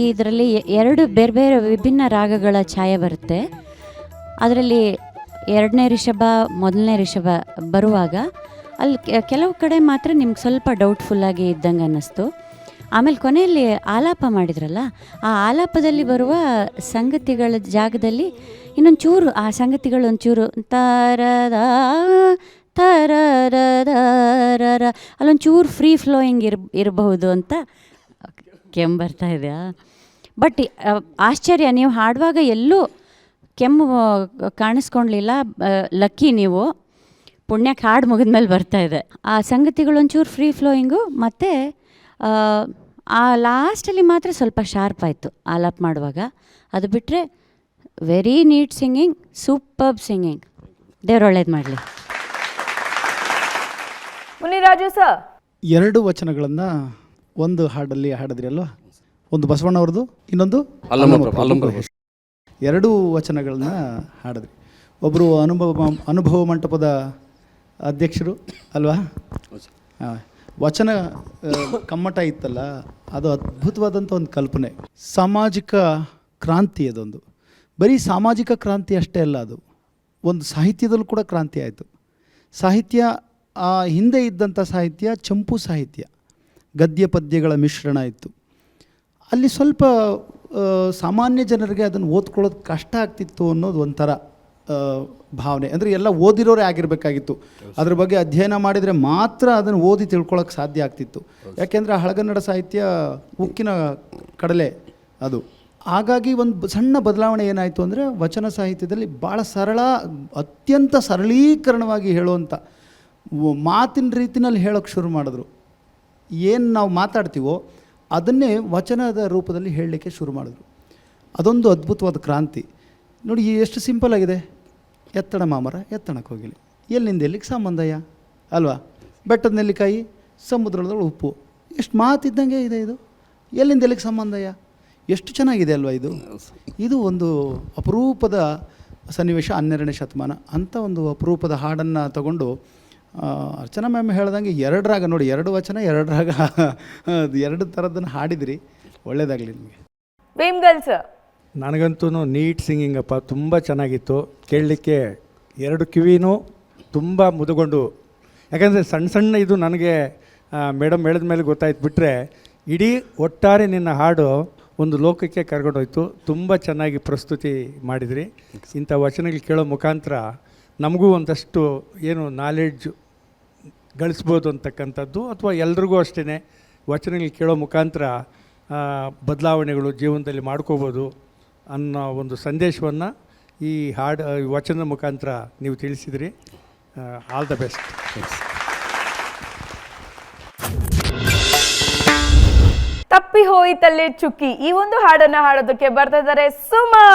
ಇದರಲ್ಲಿ ಎರಡು ಬೇರೆ ಬೇರೆ ವಿಭಿನ್ನ ರಾಗಗಳ ಛಾಯೆ ಬರುತ್ತೆ. ಅದರಲ್ಲಿ ಎರಡನೇ ರಿಷಭ ಮೊದಲನೇ ರಿಷಭ ಬರುವಾಗ ಅಲ್ಲಿ ಕೆಲವು ಕಡೆ ಮಾತ್ರ ನಿಮ್ಗೆ ಸ್ವಲ್ಪ ಡೌಟ್ಫುಲ್ಲಾಗಿ ಇದ್ದಂಗೆ ಅನ್ನಿಸ್ತು. ಆಮೇಲೆ ಕೊನೆಯಲ್ಲಿ ಆಲಾಪ ಮಾಡಿದ್ರಲ್ಲ, ಆ ಆಲಾಪದಲ್ಲಿ ಬರುವ ಸಂಗತಿಗಳ ಜಾಗದಲ್ಲಿ ಇನ್ನೊಂದು ಚೂರು ಆ ಸಂಗತಿಗಳು ಒಂಚೂರು ತರದ ತರರದ ಅಲ್ಲೊಂದು ಚೂರು ಫ್ರೀ ಫ್ಲೋಯಿಂಗ್ ಇರಬಹುದು ಅಂತ ಕೆಮ್ಮು ಇದೆಯಾ. ಬಟ್ ಆಶ್ಚರ್ಯ, ನೀವು ಹಾಡುವಾಗ ಎಲ್ಲೂ ಕೆಮ್ಮು ಕಾಣಿಸ್ಕೊಳ್ಲಿಲ್ಲ. ಲಕ್ಕಿ ನೀವು, ಪುಣ್ಯಕ್ಕೆ ಹಾಡು ಮುಗಿದ್ಮೇಲೆ ಬರ್ತಾಯಿದೆ. ಆ ಸಂಗತಿಗಳು ಒಂಚೂರು ಫ್ರೀ ಫ್ಲೋಯಿಂಗು, ಮತ್ತು ಆ ಲಾಸ್ಟಲ್ಲಿ ಮಾತ್ರ ಸ್ವಲ್ಪ ಶಾರ್ಪ್ ಆಯಿತು ಆಲಾಪ್ ಮಾಡುವಾಗ. ಅದು ಬಿಟ್ಟರೆ very neat singing, superb singing. ದೇವ್ರು ಒಳ್ಳೇದು ಮಾಡಲಿ. ಮುನಿರಾಜು ಸರ್, 2 ವಚನಗಳನ್ನು ಒಂದು ಹಾಡಲ್ಲಿ ಹಾಡಿದ್ರಿ ಅಲ್ವಾ? ಒಂದು ಬಸವಣ್ಣವ್ರದ್ದು, ಇನ್ನೊಂದು ಅಲ್ಲಮಪ್ರಭು. 2 ವಚನಗಳನ್ನ ಹಾಡಿದ್ರಿ. ಒಬ್ಬರು ಅನುಭವ ಮಂಟಪದ ಅಧ್ಯಕ್ಷರು ಅಲ್ವಾ? ವಚನ ಕಮ್ಮಟ ಇತ್ತಲ್ಲ, ಅದು ಅದ್ಭುತವಾದಂಥ ಒಂದು ಕಲ್ಪನೆ. ಸಾಮಾಜಿಕ ಕ್ರಾಂತಿ ಅದೊಂದು. ಬರೀ ಸಾಮಾಜಿಕ ಕ್ರಾಂತಿ ಅಷ್ಟೇ ಅಲ್ಲ, ಅದು ಒಂದು ಸಾಹಿತ್ಯದಲ್ಲೂ ಕೂಡ ಕ್ರಾಂತಿ ಆಯಿತು. ಸಾಹಿತ್ಯ, ಆ ಹಿಂದೆ ಇದ್ದಂಥ ಸಾಹಿತ್ಯ ಚಂಪು ಸಾಹಿತ್ಯ, ಗದ್ಯ ಪದ್ಯಗಳ ಮಿಶ್ರಣ ಇತ್ತು. ಅಲ್ಲಿ ಸ್ವಲ್ಪ ಸಾಮಾನ್ಯ ಜನರಿಗೆ ಅದನ್ನು ಓದ್ಕೊಳ್ಳೋದು ಕಷ್ಟ ಆಗ್ತಿತ್ತು ಅನ್ನೋದು ಒಂಥರ ಭಾವನೆ. ಅಂದರೆ ಎಲ್ಲ ಓದಿರೋರೇ ಆಗಿರಬೇಕಾಗಿತ್ತು, ಅದ್ರ ಬಗ್ಗೆ ಅಧ್ಯಯನ ಮಾಡಿದರೆ ಮಾತ್ರ ಅದನ್ನು ಓದಿ ತಿಳ್ಕೊಳ್ಳೋಕೆ ಸಾಧ್ಯ ಆಗ್ತಿತ್ತು. ಯಾಕೆಂದರೆ ಹಳಗನ್ನಡ ಸಾಹಿತ್ಯ ಉಕ್ಕಿನ ಕಡಲೆ ಅದು. ಹಾಗಾಗಿ ಒಂದು ಸಣ್ಣ ಬದಲಾವಣೆ ಏನಾಯಿತು ಅಂದರೆ, ವಚನ ಸಾಹಿತ್ಯದಲ್ಲಿ ಭಾಳ ಸರಳ, ಅತ್ಯಂತ ಸರಳೀಕರಣವಾಗಿ ಹೇಳುವಂಥ ಮಾತಿನ ರೀತಿನಲ್ಲಿ ಹೇಳೋಕ್ಕೆ ಶುರು ಮಾಡಿದ್ರು. ಏನು ನಾವು ಮಾತಾಡ್ತೀವೋ ಅದನ್ನೇ ವಚನದ ರೂಪದಲ್ಲಿ ಹೇಳಲಿಕ್ಕೆ ಶುರು ಮಾಡಿದ್ರು. ಅದೊಂದು ಅದ್ಭುತವಾದ ಕ್ರಾಂತಿ. ನೋಡಿ ಎಷ್ಟು ಸಿಂಪಲ್ ಆಗಿದೆ. ಎತ್ತಣ ಮಾಮರ ಎತ್ತಣಕ್ಕೆ ಹೋಗಿಲಿ, ಎಲ್ಲಿಂದ ಎಲ್ಲಿಗೆ ಸಂಬಂಧಯ್ಯ ಅಲ್ವಾ? ಬೆಟ್ಟದ ನೆಲ್ಲಿಕಾಯಿ, ಸಮುದ್ರದೊಳಗೆ ಉಪ್ಪು, ಎಷ್ಟು ಮಾತಿದ್ದಂಗೆ ಇದೆ ಇದು. ಎಲ್ಲಿಂದ ಎಲ್ಲಿಗೆ ಸಂಬಂಧಯ್ಯ, ಎಷ್ಟು ಚೆನ್ನಾಗಿದೆ ಅಲ್ವಾ ಇದು. ಇದು ಒಂದು ಅಪರೂಪದ ಸನ್ನಿವೇಶ, 12ನೇ ಶತಮಾನ ಅಂತ ಒಂದು ಅಪರೂಪದ ಹಾಡನ್ನು ತಗೊಂಡು ಅರ್ಚನಾ ಮ್ಯಾಮ್ ಹೇಳ್ದಂಗೆ 2 ರಾಗ ನೋಡಿ, 2 ವಚನ 2 ರಾಗ, 2 ಥರದ್ದನ್ನು ಹಾಡಿದಿರಿ. ಒಳ್ಳೆಯದಾಗಲಿ ನಿಮಗೆ. ಬೇಮ್ಗಲ್ ಸರ್, ನನಗಂತೂ ನೀಟ್ ಸಿಂಗಿಂಗಪ್ಪ, ತುಂಬ ಚೆನ್ನಾಗಿತ್ತು ಕೇಳಲಿಕ್ಕೆ. 2 ಕಿವಿನೂ ತುಂಬ ಮುದುಗೊಂಡು, ಯಾಕಂದರೆ ಸಣ್ಣ ಸಣ್ಣ ಇದು ನನಗೆ ಮೇಡಮ್ ಹೇಳಿದ ಮೇಲೆ ಗೊತ್ತಾಯ್ತು. ಬಿಟ್ಟರೆ ಇಡೀ ಒಟ್ಟಾರೆ ನಿನ್ನ ಹಾಡು ಒಂದು ಲೋಕಕ್ಕೆ ಕರ್ಕೊಂಡೋಯ್ತು. ತುಂಬ ಚೆನ್ನಾಗಿ ಪ್ರಸ್ತುತಿ ಮಾಡಿದ್ರಿ. ಇಂಥ ವಚನಗಳು ಕೇಳೋ ಮುಖಾಂತರ ನಮಗೂ ಒಂದಷ್ಟು ಏನು ನಾಲೆಡ್ಜ್ ಗಳಿಸ್ಬೋದು ಅಂತಕ್ಕಂಥದ್ದು, ಅಥವಾ ಎಲ್ರಿಗೂ ಅಷ್ಟೇ ವಚನಗಳು ಕೇಳೋ ಮುಖಾಂತರ ಬದಲಾವಣೆಗಳು ಜೀವನದಲ್ಲಿ ಮಾಡ್ಕೋಬೋದು ಅನ್ನೋ ಒಂದು ಸಂದೇಶವನ್ನು ಈ ಹಾಡು ವಚನದ ಮುಖಾಂತರ ನೀವು ತಿಳಿಸಿದ್ರಿ. All the best. ತಪ್ಪಿ ಹೋಯಿತಲ್ಲೇ ಚುಕ್ಕಿ, ಈ ಒಂದು ಹಾಡನ್ನು ಹಾಡೋದಕ್ಕೆ ಬರ್ತಾ ಇದ್ದಾರೆ ಸುಮಾ.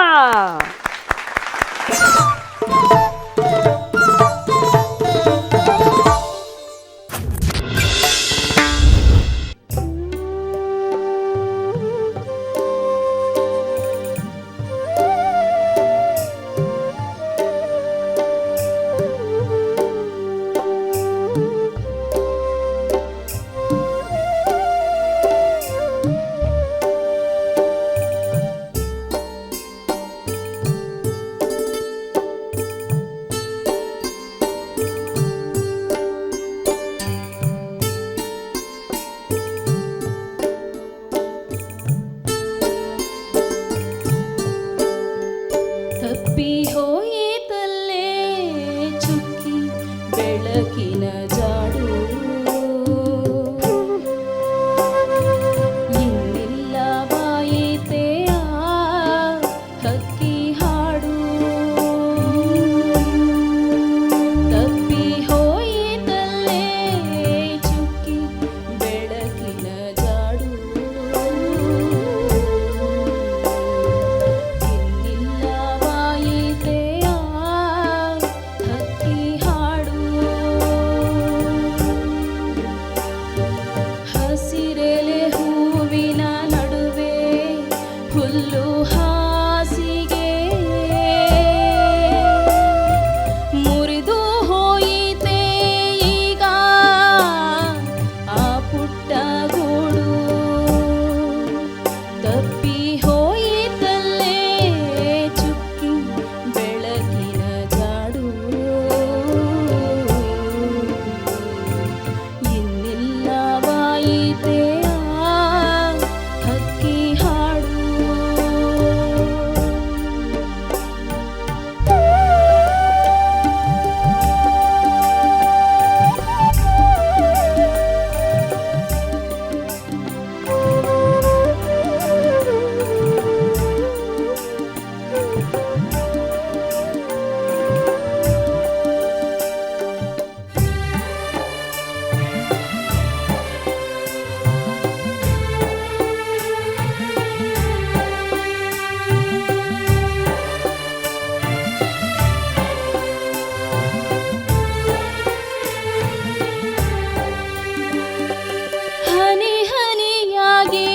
ಹನಿ ಹನಿಯಾಗಿ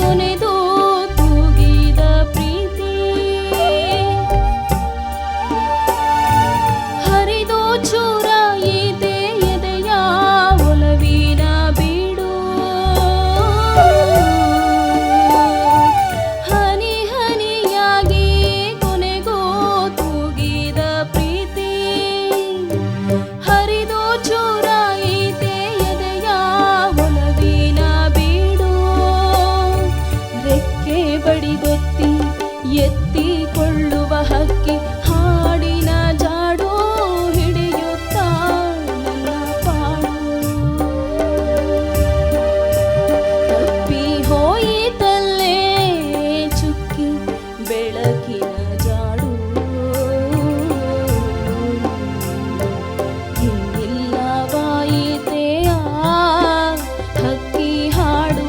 ಕೊನೆದು ತೂಗಿದ ಪ್ರೀತಿ ಹರಿದು ಚೂರಾಯಿತೆ ಎದೆಯ ಒಲವಿನ ಬೀಡು ಹನಿ ಹನಿಯಾಗಿ ಕೊನೆಗೂ ತೂಗಿದ ಪ್ರೀತಿ ಹರಿದು ಚೂರಾಯಿತೆ ಎದೆಯ ಒಲವಿನ ಬೀಡು ರೆಕ್ಕೆ ಬಡಿದೊತ್ತಿ ಎತ್ತಿಕೊಳ್ಳುವ ಹಕ್ಕಿ ಹಾಡಿನ ಜಾಡು ಹಿಡಿಯುತ್ತಾ ನನ್ನ ಪಾಡು ತಪ್ಪಿ ಹೋಯಿತಲ್ಲೇ ಚುಕ್ಕಿ ಬೆಳಕಿನ ಜಾಡು ಇನ್ನಿಲ್ಲವಾಯಿತೆ ಆ ಹಕ್ಕಿ ಹಾಡು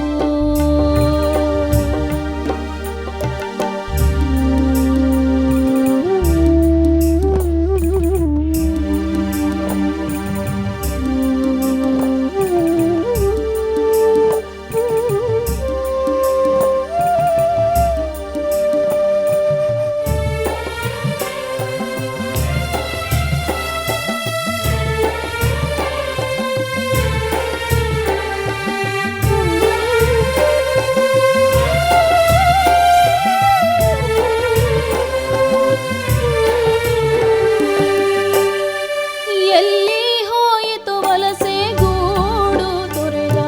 ಎಲ್ಲಿ ಹೋಯಿತು ವಲಸೆ ಗೂಡು ತೊರೆದ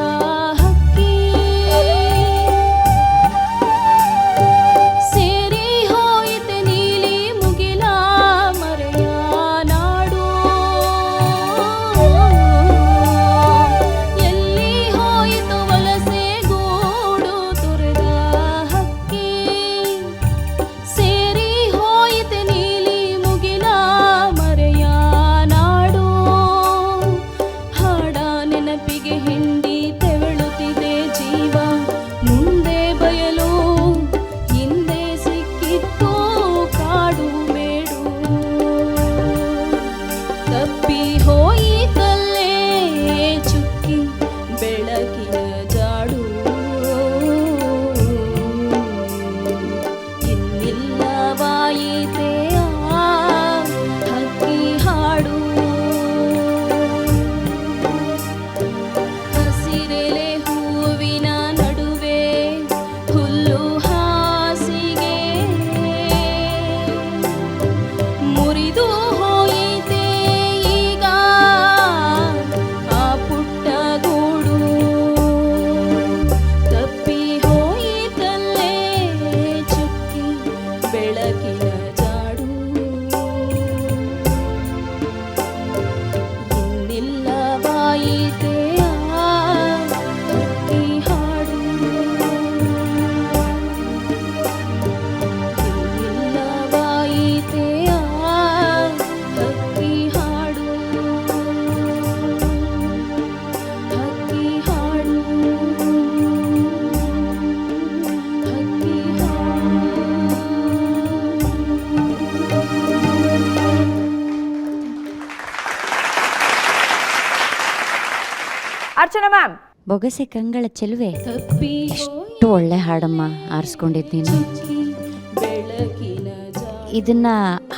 ಹಕ್ಕಿ ಸೇರಿ ಹೋಯಿತೆ ನೀಲಿ ಮುಗಿಲ ಮರೆಯ ನಾಡು ಎಲ್ಲಿ ಹೋಯಿತು ವಲಸೆ ಗೂಡು ತೊರೆದ ಹಕ್ಕಿ ಸೇರಿ ಹೋಯಿತೆ ನೀಲಿ ಮುಗಿಲ ಮರೆಯ ನಾಡು ಹಾಡ ನೆನಪಿಗೆ ಹಿಂಡಿ ತೆವಳುತ್ತಿದೆ ಜೀವ ಮುಂದೆ ಬಯಲು ಹಿಂದೆ ಸಿಕ್ಕಿತ್ತು ಕಾಡು ಮೇಡು ತಪ್ಪಿ ಹೋಯಿತಲ್ಲೇ ಚುಕ್ಕಿ ಬೆಳಕಿನ ಜಾಡು ಇನ್ನಿಲ್ಲವಾಯಿತೆ ಆ ಹಕ್ಕಿ ಹಾಡು ಹಸಿರೆಲೆ ಹೂವಿನ ನಡುವೆ ಹುಲ್ಲು ಹಾಸಿಗೆ ಮುರಿದು ಹೋಯಿತೆ ಈಗ ಆ ಪುಟ್ಟ ಗೂಡು ತಪ್ಪಿ ಹೋಯಿತಲ್ಲೇ ಚುಕ್ಕಿ ಬೆಳಕಿನ ಜಾಡು ಇನ್ನಿಲ್ಲವಾಯಿತೆ ಆ ಹಕ್ಕಿ ಹಾಡು ಇನ್ನಿಲ್ಲವಾಯಿತೆ ಆ ಹಕ್ಕಿ ಹಾಡು ಹಕ್ಕಿ ಹಾಡು ಹಕ್ಕಿ ಹಾಡು ಅರ್ಚನಾ ಮ್ಯಾಮ್. ಬೊಗಸೆ ಕಂಗಳ ಚೆಲುವೆ, ತಪ್ಪಿ ಎಷ್ಟು ಒಳ್ಳೆ ಹಾಡಮ್ಮ ಆರಿಸ್ಕೊಂಡಿದ್ದು ನೀನು. ಚುಕ್ಕಿ ಬೆಳಕಿನ ಜಾಡು ಇದನ್ನ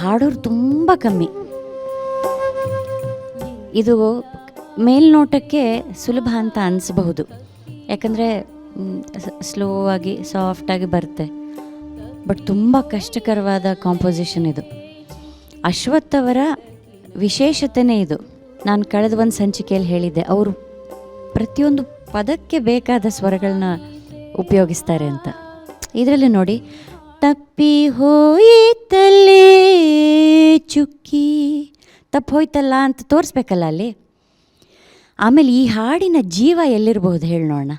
ಹಾಡೋರು ತುಂಬ ಕಮ್ಮಿ. ಇದು ಮೇಲ್ನೋಟಕ್ಕೆ ಸುಲಭ ಅಂತ ಅನಿಸಬಹುದು, ಯಾಕಂದರೆ ಸ್ಲೋ ಆಗಿ ಸಾಫ್ಟಾಗಿ ಬರುತ್ತೆ. ಬಟ್ ತುಂಬ ಕಷ್ಟಕರವಾದ ಕಾಂಪೋಸಿಷನ್ ಇದು. ಅಶ್ವಥ್ ಅವರ ವಿಶೇಷತೆಯೇ ಇದು. ನಾನು ಕಳೆದ ಒಂದು ಸಂಚಿಕೆಯಲ್ಲಿ ಹೇಳಿದ್ದೆ, ಅವರು ಪ್ರತಿಯೊಂದು ಪದಕ್ಕೆ ಬೇಕಾದ ಸ್ವರಗಳನ್ನ ಉಪಯೋಗಿಸ್ತಾರೆ ಅಂತ. ಇದರಲ್ಲಿ ನೋಡಿ, ತಪ್ಪಿ ಹೋಯಿತಲ್ಲೇ ಚುಕ್ಕಿ, ತಪ್ಪು ಹೋಯ್ತಲ್ಲ ಅಂತ ತೋರಿಸ್ಬೇಕಲ್ಲ ಅಲ್ಲಿ. ಆಮೇಲೆ ಈ ಹಾಡಿನ ಜೀವ ಎಲ್ಲಿರ್ಬೋದು ಹೇಳಿ ನೋಡೋಣ,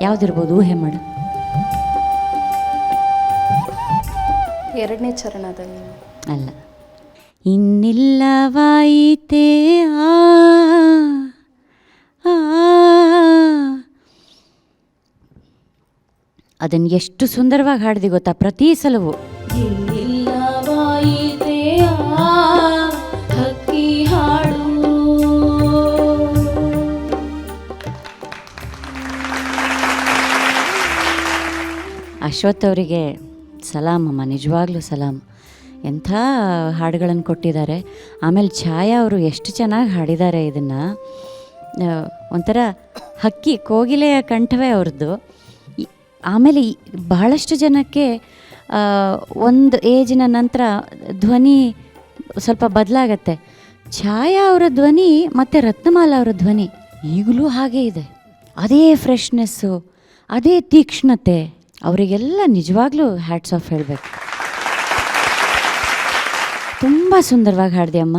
ಯಾವುದಿರ್ಬೋದು ಊಹೆ ಮಾಡು. ಎರಡನೇ ಚರಣದಲ್ಲಿ. ಅಲ್ಲ, ಇನ್ನಿಲ್ಲವಾಯಿತೇ ಆ ಆ. ಅದನ್ನು ಎಷ್ಟು ಸುಂದರವಾಗಿ ಹಾಡಿದೆ ಗೊತ್ತಾ ಪ್ರತಿ ಸಲವೂ. ಇನ್ನಿಲ್ಲವಾಯಿತೇ ಆ ಹಕ್ಕಿ ಹಾಡು. ಅಶ್ವಥ್ ಅವರಿಗೆ ಸಲಾಮ್ ಅಮ್ಮ, ನಿಜವಾಗ್ಲೂ ಸಲಾಮ್. ಎಂಥ ಹಾಡುಗಳನ್ನು ಕೊಟ್ಟಿದ್ದಾರೆ. ಆಮೇಲೆ ಛಾಯಾ ಅವರು ಎಷ್ಟು ಚೆನ್ನಾಗಿ ಹಾಡಿದ್ದಾರೆ ಇದನ್ನು. ಒಂಥರ ಹಕ್ಕಿ ಕೋಗಿಲೆಯ ಕಂಠವೇ ಅವ್ರದ್ದು. ಆಮೇಲೆ ಬಹಳಷ್ಟು ಜನಕ್ಕೆ ಒಂದು ಏಜಿನ ನಂತರ ಧ್ವನಿ ಸ್ವಲ್ಪ ಬದಲಾಗತ್ತೆ. ಛಾಯಾ ಅವರ ಧ್ವನಿ ಮತ್ತು ರತ್ನಮಾಲಾ ಅವರ ಧ್ವನಿ ಈಗಲೂ ಹಾಗೇ ಇದೆ. ಅದೇ ಫ್ರೆಶ್ನೆಸ್ಸು, ಅದೇ ತೀಕ್ಷ್ಣತೆ. ಅವರಿಗೆಲ್ಲ ನಿಜವಾಗ್ಲೂ ಹ್ಯಾಟ್ಸ್ ಆಫ್ ಹೇಳಬೇಕು. ತುಂಬ ಸುಂದರವಾಗಿ ಹಾಡಿದೆ ಅಮ್ಮ.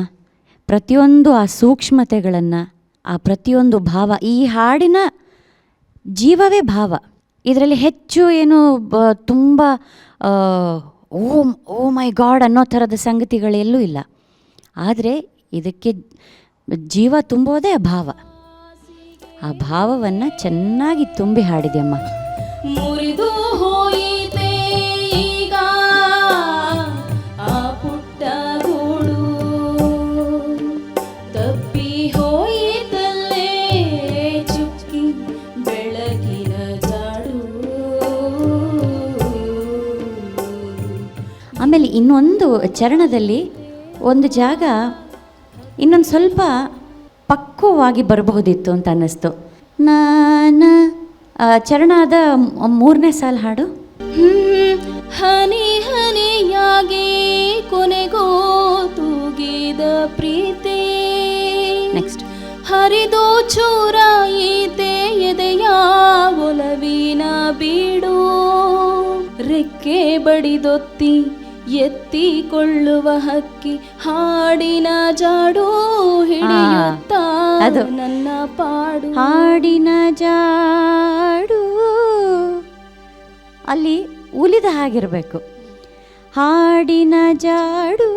ಪ್ರತಿಯೊಂದು ಆ ಸೂಕ್ಷ್ಮತೆಗಳನ್ನು, ಆ ಪ್ರತಿಯೊಂದು ಭಾವ, ಈ ಹಾಡಿನ ಜೀವವೇ ಭಾವ. ಇದರಲ್ಲಿ ಹೆಚ್ಚು ಏನು ತುಂಬ ಓ ಮೈ ಗಾಡ್ ಅನ್ನೋ ಥರದ ಸಂಗತಿಗಳೆಲ್ಲೂ ಇಲ್ಲ. ಆದರೆ ಇದಕ್ಕೆ ಜೀವ ತುಂಬೋದೇ ಭಾವ. ಆ ಭಾವವನ್ನು ಚೆನ್ನಾಗಿ ತುಂಬಿ ಹಾಡಿದೆಯಮ್ಮ. ಮುರಿದು ಹೋಯಿತೆ ಈಗ ಆ ಪುಟ್ಟ ಗೂಡು, ತಪ್ಪಿ ಹೋಯಿತಲ್ಲೇ ಚುಕ್ಕಿ ಬೆಳಗಿನ ಜಾಡು. ಆಮೇಲೆ ಇನ್ನೊಂದು ಚರಣದಲ್ಲಿ ಒಂದು ಜಾಗ ಇನ್ನೊಂದು ಸ್ವಲ್ಪ ಪಕ್ವವಾಗಿ ಬರಬಹುದಿತ್ತು ಅಂತ ಅನ್ನಿಸ್ತು. ಚರಣದ 3ನೇ ಸಾಲು ಹಾಡು. ಹನಿ ಹನಿಯಾಗಿ ಕೊನೆಗೋ ತೂಗಿದ ಪ್ರೀತಿ, ನೆಕ್ಸ್ಟ್ ಹರಿದು ಚೂರಾಯಿತೆ ಎದೆಯ ಒಲವಿನ ಬೀಡು, ರೆಕ್ಕೆ ಬಡಿದೊತ್ತಿ ಎತ್ತಿಕೊಳ್ಳುವ ಹಕ್ಕಿ ಹಾಡಿನ ಜಾಡು ಹಿಡಿಯುತ್ತಾ ನನ್ನ ಪಾಡು. ಹಾಡಿನ ಜಾಡು ಅಲ್ಲಿ ಉಲಿದ ಹಾಗಿರಬೇಕು. ಹಾಡಿನ ಜಾಡು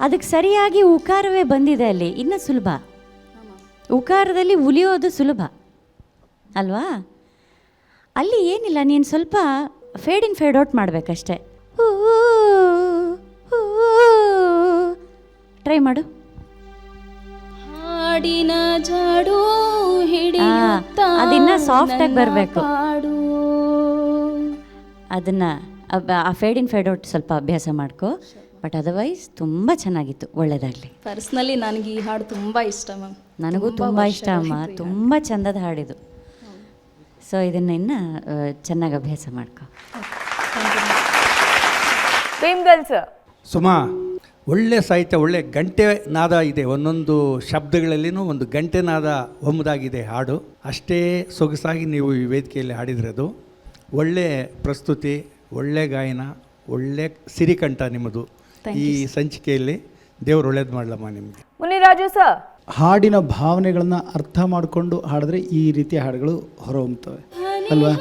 ಅದಕ್ಕೆ ಸರಿಯಾಗಿ ಉಕಾರವೇ ಬಂದಿದೆ ಅಲ್ಲಿ. ಇನ್ನು ಸುಲಭ, ಉಕಾರದಲ್ಲಿ ಉಲಿಯೋದು ಸುಲಭ ಅಲ್ವಾ? ಅಲ್ಲಿ ಏನಿಲ್ಲ, ನೀನು ಸ್ವಲ್ಪ ಫೇಡ್ ಇನ್ ಫೇಡ್ ಔಟ್ ಮಾಡಬೇಕಷ್ಟೆ. ಟ್ರೈ ಮಾಡು. ಹಾಡಿನ ಜಾಡು ಹಿಡಿಯುತ್ತಾ ಅದನ್ನ ಸಾಫ್ಟ್ ಆಗಿ ಬರಬೇಕು. ಅದನ್ನ ಆ ಫೇಡ್ ಇನ್ ಫೇಡ್ ಔಟ್ ಸ್ವಲ್ಪ ಅಭ್ಯಾಸ ಮಾಡ್ಕೋ. ಬಟ್ ಅದರ್ವೈಸ್ ತುಂಬ ಚೆನ್ನಾಗಿತ್ತು. ಒಳ್ಳೆಯದಾಗಲಿ. ಪರ್ಸ್ನಲಿ ನನಗೆ ಈ ಹಾಡು ತುಂಬ ಇಷ್ಟ ಮ್ಯಾಮ್. ನನಗೂ ತುಂಬ ಇಷ್ಟ ಅಮ್ಮ. ತುಂಬ ಚಂದದ ಹಾಡಿದು. ಸೊ ಇದನ್ನು ಇನ್ನು ಚೆನ್ನಾಗಿ ಅಭ್ಯಾಸ ಮಾಡ್ಕೊ. ಸುಮಾ, ಒಳ್ಳೆ ಸಾಹಿತ್ಯ, ಒಳ್ಳೆ ಗಂಟೆ ನಾದ ಇದೆ. ಒಂದೊಂದು ಶಬ್ದಗಳಲ್ಲಿನೂ ಒಂದು ಗಂಟೆ ನಾದ ಹೊಮ್ಮದಾಗಿದೆ ಹಾಡು. ಅಷ್ಟೇ ಸೊಗಸಾಗಿ ನೀವು ಈ ವೇದಿಕೆಯಲ್ಲಿ ಹಾಡಿದ್ರದು. ಒಳ್ಳೆ ಪ್ರಸ್ತುತಿ, ಒಳ್ಳೆ ಗಾಯನ, ಒಳ್ಳೆ ಸಿರಿಕಂಠ ನಿಮ್ಮದು ಈ ಸಂಚಿಕೆಯಲ್ಲಿ. ದೇವರು ಒಳ್ಳೇದು ಮಾಡಲಮ್ಮ ನಿಮಗೆ. ಮುನಿರಾಜು ಸರ್, ಹಾಡಿನ ಭಾವನೆಗಳನ್ನು ಅರ್ಥ ಮಾಡಿಕೊಂಡು ಹಾಡಿದ್ರೆ ಈ ರೀತಿಯ ಹಾಡುಗಳು ಹೊರಹೊಮ್ಮುತ್ತವೆ ಅಲ್ವಾ?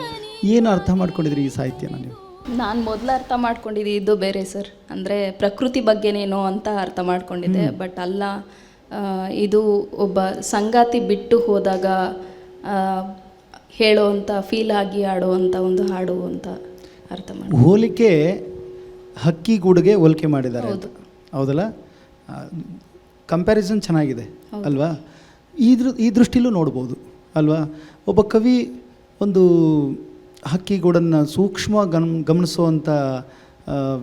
ಏನು ಅರ್ಥ ಮಾಡ್ಕೊಂಡಿದ್ರಿ ಈ ಸಾಹಿತ್ಯನ ನೀವು? ನಾನು ಮೊದಲು ಅರ್ಥ ಮಾಡ್ಕೊಂಡಿದ್ದು ಬೇರೆ ಸರ್. ಅಂದರೆ ಪ್ರಕೃತಿ ಬಗ್ಗೆನೇನೋ ಅಂತ ಅರ್ಥ ಮಾಡ್ಕೊಂಡಿದ್ದೆ. ಬಟ್ ಅಲ್ಲ, ಇದು ಒಬ್ಬ ಸಂಗಾತಿ ಬಿಟ್ಟು ಹೋದಾಗ ಹೇಳೋವಂಥ, ಫೀಲ್ ಆಗಿ ಆಡುವಂಥ ಒಂದು ಹಾಡು ಅಂತ ಅರ್ಥ ಮಾಡಿ. ಹೋಲಿಕೆ ಹಕ್ಕಿಗೂಡಿಗೆ ಹೋಲಿಕೆ ಮಾಡಿದ್ದಾರೆ ಅಂತ, ಹೌದಲ್ಲ? ಕಂಪ್ಯಾರಿಸನ್ ಚೆನ್ನಾಗಿದೆ ಅಲ್ವಾ? ಈ ದೃಷ್ಟಿಲೂ ನೋಡ್ಬೋದು ಅಲ್ವಾ? ಒಬ್ಬ ಕವಿ ಒಂದು ಹಕ್ಕಿಗೂಡನ್ನು ಸೂಕ್ಷ್ಮ ಗಮನಿಸುವಂಥ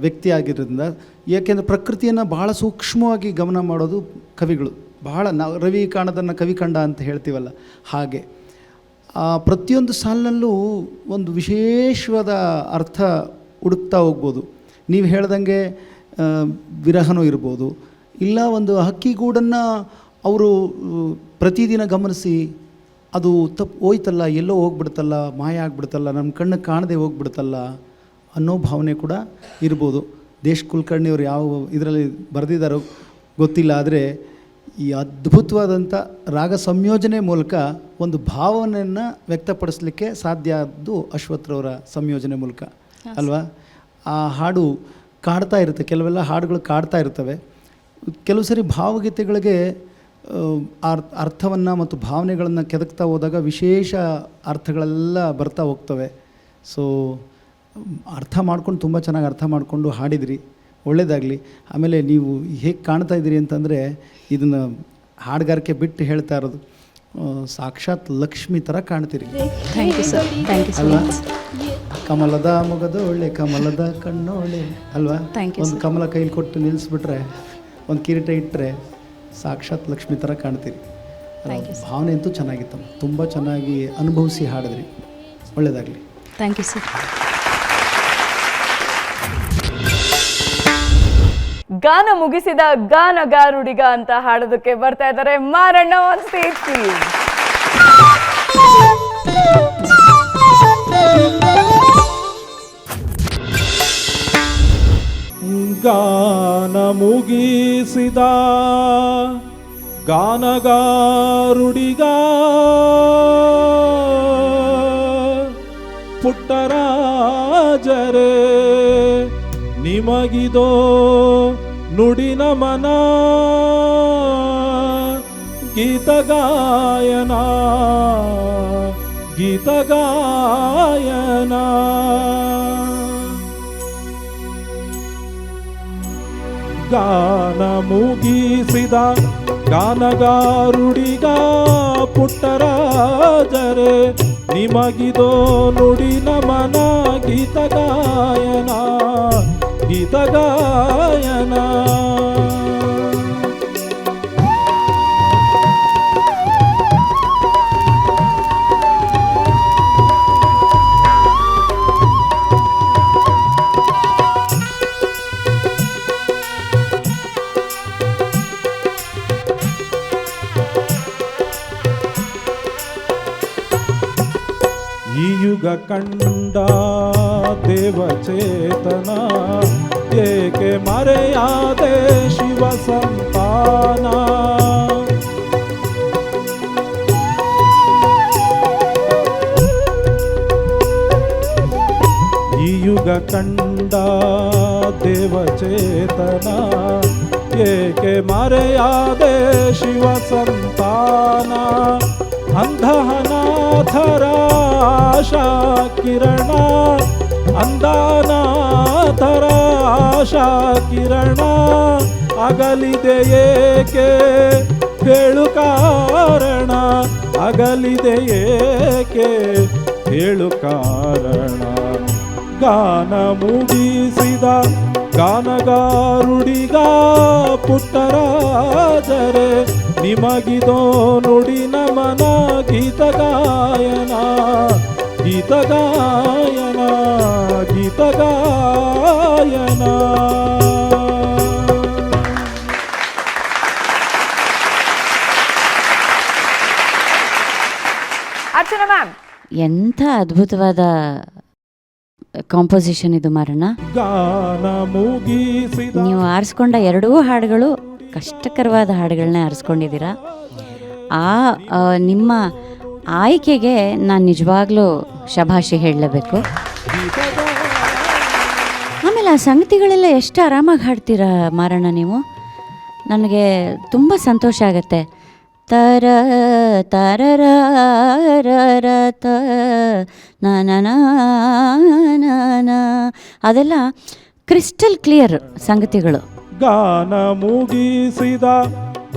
ವ್ಯಕ್ತಿ ಆಗಿರೋದ್ರಿಂದ, ಏಕೆಂದರೆ ಪ್ರಕೃತಿಯನ್ನು ಬಹಳ ಸೂಕ್ಷ್ಮವಾಗಿ ಗಮನ ಮಾಡೋದು ಕವಿಗಳು. ಬಹಳ ನಾವು ರವಿ ಕಾಣದನ್ನು ಕವಿ ಕಂಡ ಅಂತ ಹೇಳ್ತೀವಲ್ಲ, ಹಾಗೆ ಪ್ರತಿಯೊಂದು ಸಾಲಿನಲ್ಲೂ ಒಂದು ವಿಶೇಷವಾದ ಅರ್ಥ ಹುಡುಕ್ತಾ ಹೋಗ್ಬೋದು. ನೀವು ಹೇಳ್ದಂಗೆ ವಿರಹನೂ ಇರ್ಬೋದು, ಇಲ್ಲ ಒಂದು ಹಕ್ಕಿಗೂಡನ್ನು ಅವರು ಪ್ರತಿದಿನ ಗಮನಿಸಿ ಅದು ಹೋಯ್ತಲ್ಲ, ಎಲ್ಲೋ ಹೋಗ್ಬಿಡ್ತಲ್ಲ, ಮಾಯ ಆಗಿಬಿಡ್ತಲ್ಲ, ನಮ್ಮ ಕಣ್ಣು ಕಾಣದೆ ಹೋಗ್ಬಿಡ್ತಲ್ಲ ಅನ್ನೋ ಭಾವನೆ ಕೂಡ ಇರ್ಬೋದು. ದೇಶ್ ಕುಲಕರ್ಣಿಯವರು ಯಾವ ಇದರಲ್ಲಿ ಬರೆದಿದ್ದಾರೋ ಗೊತ್ತಿಲ್ಲ, ಆದರೆ ಈ ಅದ್ಭುತವಾದಂಥ ರಾಗ ಸಂಯೋಜನೆ ಮೂಲಕ ಒಂದು ಭಾವನೆಯನ್ನು ವ್ಯಕ್ತಪಡಿಸಲಿಕ್ಕೆ ಸಾಧ್ಯ ಆದ್ದು ಅಶ್ವಥ್ರವರ ಸಂಯೋಜನೆ ಮೂಲಕ ಅಲ್ವಾ? ಆ ಹಾಡು ಕಾಡ್ತಾ ಇರುತ್ತೆ, ಕೆಲವೆಲ್ಲ ಹಾಡುಗಳು ಕಾಡ್ತಾ ಇರ್ತವೆ. ಕೆಲವು ಸರಿ ಭಾವಗೀತೆಗಳಿಗೆ ಅರ್ಥವನ್ನು ಮತ್ತು ಭಾವನೆಗಳನ್ನು ಕೆದಕ್ತಾ ಹೋದಾಗ ವಿಶೇಷ ಅರ್ಥಗಳೆಲ್ಲ ಬರ್ತಾ ಹೋಗ್ತವೆ. ಸೊ ಅರ್ಥ ಮಾಡ್ಕೊಂಡು ತುಂಬ ಚೆನ್ನಾಗಿ ಅರ್ಥ ಮಾಡಿಕೊಂಡು ಹಾಡಿದಿರಿ, ಒಳ್ಳೆಯದಾಗಲಿ. ಆಮೇಲೆ ನೀವು ಹೇಗೆ ಕಾಣ್ತಾ ಇದ್ದೀರಿ ಅಂತಂದರೆ ಇದನ್ನು ಹಾಡುಗಾರಿಕೆ ಬಿಟ್ಟು ಹೇಳ್ತಾ ಇರೋದು, ಸಾಕ್ಷಾತ್ ಲಕ್ಷ್ಮಿ ಥರ ಕಾಣ್ತೀರಿ thank you sir, thank you so ಅಲ್ವಾ? ಮಚ್. ಕಮಲದ ಮೊಗದೊಳ್ಳೆ ಕಮಲದ ಕಣ್ಣೊಳ್ಳೆ ಅಲ್ವಾ? Thank you, ಒಂದು ಕಮಲ ಕೈಲಿ ಕೊಟ್ಟು ನಿಲ್ಲಿಸ್ಬಿಟ್ರೆ, ಒಂದು ಕಿರೀಟ ಇಟ್ಟರೆ ಸಾಕ್ಷಾತ್ ಲಕ್ಷ್ಮಿ ಥರ ಕಾಣ್ತೀರಿ. ಭಾವನೆ ಅಂತೂ ಚೆನ್ನಾಗಿತ್ತಮ್ಮ, ತುಂಬ ಚೆನ್ನಾಗಿ ಅನುಭವಿಸಿ ಹಾಡಿದ್ರಿ, ಒಳ್ಳೆಯದಾಗಲಿ. Thank you sir. ಗಾನ ಮುಗಿಸಿದ ಗಾನಗಾರುಡಿಗ ಅಂತ ಹಾಡೋದಕ್ಕೆ ಬರ್ತಾ ಇದ್ದಾರೆ ಮಾರಣ್ಣ ಆನ್ ಸ್ಟೇಜ್ ಪ್ಲೀಸ್. ಗಾನ ಮುಗಿಸಿದ ಗಾನಗಾರುಡಿಗ ಪುಟ್ಟರಾಜರೇ ನಿಮಗಿದೋ ನುಡಿ ನಮನ, ಗೀತಗಾಯನ ಗೀತಗಾಯನ. ಗಾನ ಮುಗಿಸಿದ ಗಾನಗಾರುಡಿಗ ಪುಟ್ಟರಾಜರೇ ನಿಮಗಿದೋ ನುಡಿ ನಮನ, ಗೀತಗಾಯನ ಗೀತಗಾಯನ. ಈ ಯುಗ ಕಂಡ ದೇವಚೇತನ, ಏಕೆ ಮರೆಯಾದೆ ಶಿವ ಸಂತಾನ. ಈ ಯುಗ ಕಂಡ ದೇವಚೇತನ, ಏಕೆ ಮರೆಯಾದೆ ಶಿವ ಸಂತಾನ. ಅಂಧನಾಥರ ಆಶಾ ಕಿರಣ, ಅಂಧನಾಥರ ಆಶಾ ಕಿರಣ, ಅಗಲಿದೆ ಏಕೆ ಹೇಳು ಕಾರಣ, ಅಗಲಿದೆ ಏಕೆ ಹೇಳು ಕಾರಣ. ಗಾನ ಮುಗಿಸಿದ ಗಾನಗಾರುಡಿಗ ಪುಟ್ಟರಾಜರೇ ನಿಮಗಿದೋ ನುಡಿ ನಮನ, ಗೀತಗಾಯನ ಗೀತಗಾಯನ ಗೀತಗಾಯನ. ಅರ್ಚನಾ ಮ್ಯಾಮ್, ಎಂಥ ಅದ್ಭುತವಾದ ಕಾಂಪೋಸಿಷನ್ ಇದು ಮಾರಣ್ಣ. ಗಾನ ಮುಗಿಸಿದ ನೀವು ಆರಿಸ್ಕೊಂಡ ಎರಡೂ ಹಾಡುಗಳು ಕಷ್ಟಕರವಾದ ಹಾಡುಗಳನ್ನೇ ಆರಿಸ್ಕೊಂಡಿದ್ದೀರಾ. ನಿಮ್ಮ ಆಯ್ಕೆಗೆ ನಾನು ನಿಜವಾಗ್ಲೂ ಶಭಾಷಿ ಹೇಳಲೇಬೇಕು. ಆಮೇಲೆ ಆ ಸಂಗತಿಗಳೆಲ್ಲ ಎಷ್ಟು ಆರಾಮಾಗಿ ಹಾಡ್ತೀರಾ ಮಾರಣ್ಣ ನೀವು. ನನಗೆ ತುಂಬ ಸಂತೋಷ ಆಗುತ್ತೆ. ತರ ತರರ ತ ನ ಅದೆಲ್ಲ ಕ್ರಿಸ್ಟಲ್ ಕ್ಲಿಯರ್ ಸಂಗತಿಗಳು. ಗಾನ ಮುಗಿಸಿದ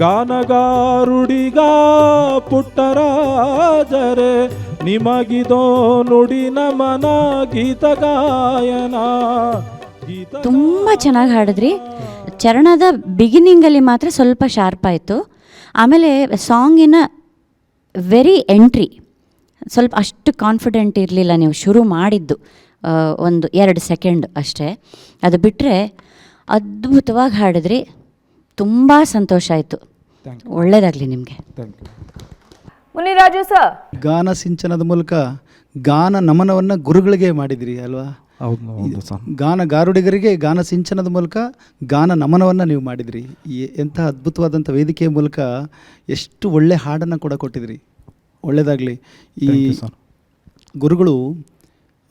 ಗಾನಗಾರುಡಿಗ ಪುಟ್ಟರಾಜರೇ ನಿಮಗಿದೋ ನುಡಿ ನಮನ, ಗೀತಗಾಯನ ಗೀತ. ತುಂಬ ಚೆನ್ನಾಗಿ ಹಾಡಿದ್ರಿ. ಚರಣದ ಬಿಗಿನಿಂಗಲ್ಲಿ ಮಾತ್ರ ಸ್ವಲ್ಪ ಶಾರ್ಪ್ ಆಯಿತು. ಆಮೇಲೆ ಸಾಂಗಿನ ವೆರಿ ಎಂಟ್ರಿ ಸ್ವಲ್ಪ ಅಷ್ಟು ಕಾನ್ಫಿಡೆಂಟ್ ಇರಲಿಲ್ಲ ನೀವು ಶುರು ಮಾಡಿದ್ದು, 1-2 ಸೆಕೆಂಡ್ ಅಷ್ಟೇ. ಅದು ಬಿಟ್ಟರೆ ಅದ್ಭುತವಾಗಿ ಹಾಡಿದ್ರಿ. ತುಂಬ ಸಂತೋಷ ಆಯಿತು. ಒಳ್ಳೆಯದಾಗಲಿ ನಿಮಗೆ. ಮುನಿರಾಜು ಸರ್, ಗಾನ ಸಿಂಚನದ ಮೂಲಕ ಗಾನ ನಮನವನ್ನು ಗುರುಗಳಿಗೆ ಮಾಡಿದಿರಿ ಅಲ್ವಾ? ಗಾನ ಗಾರುಡಿಗರಿಗೆ ಗಾನ ಸಿಂಚನದ ಮೂಲಕ ಗಾನ ನಮನವನ್ನು ನೀವು ಮಾಡಿದಿರಿ. ಎಂಥ ಅದ್ಭುತವಾದಂಥ ವೇದಿಕೆಯ ಮೂಲಕ ಎಷ್ಟು ಒಳ್ಳೆ ಹಾಡನ್ನು ಕೂಡ ಕೊಟ್ಟಿದ್ರಿ, ಒಳ್ಳೆಯದಾಗಲಿ. ಈ ಗುರುಗಳು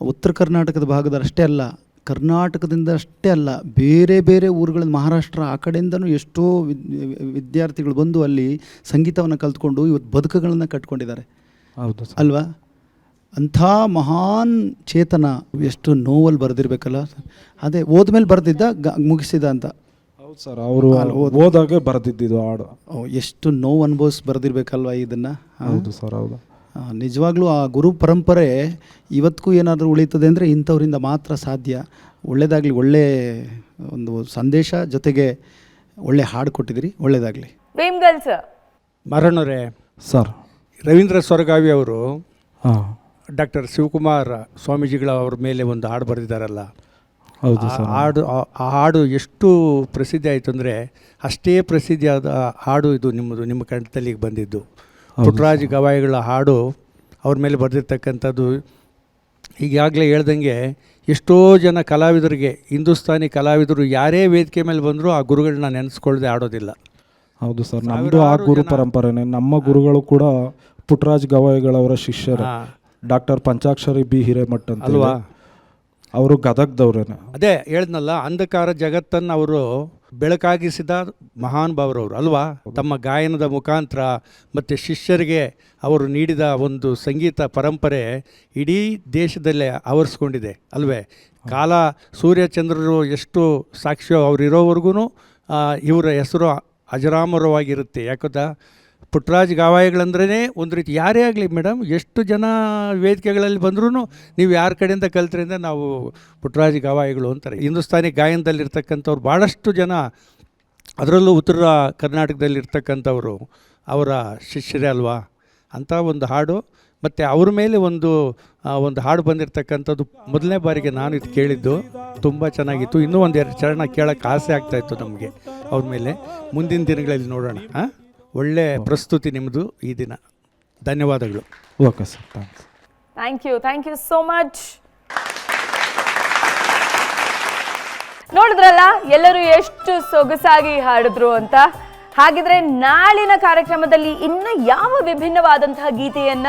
ಉತ್ತರ ಕರ್ನಾಟಕದ ಭಾಗದ ಅಷ್ಟೇ ಅಲ್ಲ, ಕರ್ನಾಟಕದಿಂದ ಅಷ್ಟೇ ಅಲ್ಲ, ಬೇರೆ ಬೇರೆ ಊರುಗಳಿಂದ, ಮಹಾರಾಷ್ಟ್ರ ಆ ಕಡೆಯಿಂದನೂ ಎಷ್ಟೋ ವಿದ್ಯಾರ್ಥಿಗಳು ಬಂದು ಅಲ್ಲಿ ಸಂಗೀತವನ್ನು ಕಲ್ತ್ಕೊಂಡು ಇವತ್ತು ಬದುಕುಗಳನ್ನು ಕಟ್ಕೊಂಡಿದ್ದಾರೆ. ಹೌದು ಸರ್. ಅಲ್ವಾ? ಅಂಥ ಮಹಾನ್ ಚೇತನ ಎಷ್ಟು ನೋವಲ್ಲಿ ಬರೆದಿರ್ಬೇಕಲ್ಲ. ಅದೇ ಹೋದ್ಮೇಲೆ ಬರೆದಿದ್ದ ಮುಗಿಸಿದ ಅಂತ. ಹೌದು ಸರ್, ಅವರು ಓದಾಗೆ ಬರೆದಿದ್ದು ಹಾಡು. ಎಷ್ಟು ನೋವು ಅನುಭವಿಸಿ ಬರೆದಿರ್ಬೇಕಲ್ವ ಇದನ್ನು. ಹೌದು ಸರ್, ಹೌದು. ನಿಜವಾಗ್ಲೂ ಆ ಗುರು ಪರಂಪರೆ ಇವತ್ತಿಗೂ ಏನಾದರೂ ಉಳೀತದೆ ಅಂದರೆ ಇಂಥವ್ರಿಂದ ಮಾತ್ರ ಸಾಧ್ಯ. ಒಳ್ಳೆಯದಾಗಲಿ, ಒಳ್ಳೆ ಒಂದು ಸಂದೇಶ ಜೊತೆಗೆ ಒಳ್ಳೆ ಹಾಡು ಕೊಟ್ಟಿದ್ದೀರಿ, ಒಳ್ಳೆಯದಾಗಲಿ. ವೇಮ್ಗಲ್ ಸರ್. ಮಾರಣ್ಣವರೇ ಸರ್, ರವೀಂದ್ರ ಸೊರಗಾವಿ ಅವರು ಹಾಂ, ಡಾಕ್ಟರ್ ಶಿವಕುಮಾರ್ ಸ್ವಾಮೀಜಿಗಳ ಅವ್ರ ಮೇಲೆ ಒಂದು ಹಾಡು ಬರೆದಿದ್ದಾರಲ್ಲ, ಹೌದು ಸರ್. ಆ ಹಾಡು ಎಷ್ಟು ಪ್ರಸಿದ್ಧಿ ಆಯಿತು ಅಂದರೆ ಅಷ್ಟೇ ಪ್ರಸಿದ್ಧಿಯಾದ ಹಾಡು ಇದು ನಿಮ್ಮ ಕಂಠದಲ್ಲಿ ಬಂದಿದ್ದು. ಪುಟ್ಟರಾಜ ಗವಾಯಿಗಳ ಹಾಡು ಅವ್ರ ಮೇಲೆ ಬರೆದಿರ್ತಕ್ಕಂಥದ್ದು. ಈಗಾಗಲೇ ಹೇಳ್ದಂಗೆ ಎಷ್ಟೋ ಜನ ಕಲಾವಿದರಿಗೆ, ಹಿಂದೂಸ್ತಾನಿ ಕಲಾವಿದರು ಯಾರೇ ವೇದಿಕೆ ಮೇಲೆ ಬಂದರೂ ಆ ಗುರುಗಳನ್ನ ನೆನೆಸ್ಕೊಳ್ಳದೆ ಆಡೋದಿಲ್ಲ. ಹೌದು ಸರ್, ನಮ್ಮದು ಆ ಗುರು ಪರಂಪರೆನೇ. ನಮ್ಮ ಗುರುಗಳು ಕೂಡ ಪುಟ್ಟರಾಜ ಗವಾಯಿಗಳವರ ಶಿಷ್ಯರು, ಡಾಕ್ಟರ್ ಪಂಚಾಕ್ಷರಿ ಬಿ ಹಿರೇಮಠ್ ಅಂತ ಅಲ್ವಾ? ಅವರು ಗದಗ್ದವ್ರೇನೆ. ಅದೇ ಹೇಳಿದ್ನಲ್ಲ, ಅಂಧಕಾರ ಜಗತ್ತನ್ನು ಅವರು ಬೆಳಕಾಗಿಸಿದ ಮಹಾನ್ ಭಾವರವರು ಅಲ್ವಾ? ತಮ್ಮ ಗಾಯನದ ಮುಖಾಂತರ ಮತ್ತು ಶಿಷ್ಯರಿಗೆ ಅವರು ನೀಡಿದ ಒಂದು ಸಂಗೀತ ಪರಂಪರೆ ಇಡೀ ದೇಶದಲ್ಲೇ ಆವರಿಸ್ಕೊಂಡಿದೆ ಅಲ್ವೇ? ಕಾಲ ಸೂರ್ಯಚಂದ್ರರು ಎಷ್ಟು ಸಾಕ್ಷ್ಯ ಅವರಿರೋವರೆಗೂ ಇವರ ಹೆಸರು ಅಜರಾಮರವಾಗಿರುತ್ತೆ. ಯಾಕಂತ ಪುಟ್ಟರಾಜ ಗವಾಯಿಗಳಂದ್ರೇ ಒಂದು ರೀತಿ, ಯಾರೇ ಆಗಲಿ ಮೇಡಮ್, ಎಷ್ಟು ಜನ ವೇದಿಕೆಗಳಲ್ಲಿ ಬಂದ್ರೂ ನೀವು ಯಾರ ಕಡೆಯಿಂದ ಕಲ್ತ್ರಿಂದ ನಾವು ಪುಟ್ಟರಾಜ ಗವಾಯಿಗಳು ಅಂತಾರೆ. ಹಿಂದೂಸ್ತಾನಿ ಗಾಯನದಲ್ಲಿರ್ತಕ್ಕಂಥವ್ರು ಭಾಳಷ್ಟು ಜನ, ಅದರಲ್ಲೂ ಉತ್ತರ ಕರ್ನಾಟಕದಲ್ಲಿರ್ತಕ್ಕಂಥವರು ಅವರ ಶಿಷ್ಯರೇ ಅಲ್ವಾ? ಅಂಥ ಒಂದು ಹಾಡು. ಮತ್ತು ಅವ್ರ ಮೇಲೆ ಒಂದು ಹಾಡು ಬಂದಿರತಕ್ಕಂಥದ್ದು ಮೊದಲನೇ ಬಾರಿಗೆ ನಾನು ಇದು ಕೇಳಿದ್ದು. ತುಂಬ ಚೆನ್ನಾಗಿತ್ತು. ಇನ್ನೂ ಒಂದೆರಡು ಚರಣ ಕೇಳೋಕ್ಕೆ ಆಸೆ ಆಗ್ತಾಯಿತ್ತು ನಮಗೆ ಅವ್ರ ಮೇಲೆ. ಮುಂದಿನ ದಿನಗಳಲ್ಲಿ ನೋಡೋಣ. ಒಳ್ಳೆ ಪ್ರಸ್ತುತಿ ನಿಮ್ಮದು ಈ ದಿನ. ಧನ್ಯವಾದಗಳು. Okay sir, thanks. Thank you so much. ನೋಡಿದ್ರಲ್ಲ ಎಲ್ಲರೂ ಎಷ್ಟು ಸೊಗಸಾಗಿ ಹಾಡಿದ್ರು ಅಂತ. ಹಾಗಿದ್ರೆ ನಾಳಿನ ಕಾರ್ಯಕ್ರಮದಲ್ಲಿ ಇನ್ನು ಯಾವ ವಿಭಿನ್ನವಾದಂತಹ ಗೀತೆಯನ್ನ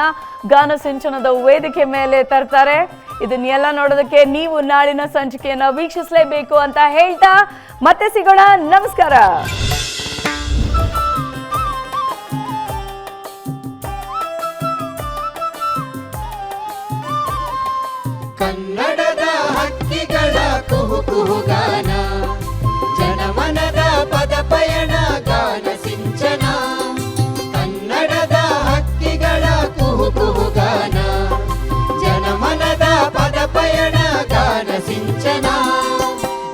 ಗಾನ ಸಿಂಚನದ ವೇದಿಕೆ ಮೇಲೆ ತರ್ತಾರೆ, ಇದನ್ನೆಲ್ಲ ನೋಡೋದಕ್ಕೆ ನೀವು ನಾಳಿನ ಸಂಚಿಕೆಯನ್ನ ವೀಕ್ಷಿಸಲೇಬೇಕು ಅಂತ ಹೇಳ್ತಾ ಮತ್ತೆ ಸಿಗೋಣ. ನಮಸ್ಕಾರ. ಕನ್ನಡದ ಹಕ್ಕಿಗಳ ಕುಹು ಕುಹುಗಾನ, ಜನಮನದ ಪದ ಪಯಣ ಗಾನ ಸಿಂಚನ. ಕನ್ನಡದ ಹಕ್ಕಿಗಳ ಕುಹು ಕುಹುಗಾನ, ಜನಮನದ ಪದ ಪಯಣ ಗಾನ ಸಿಂಚನ.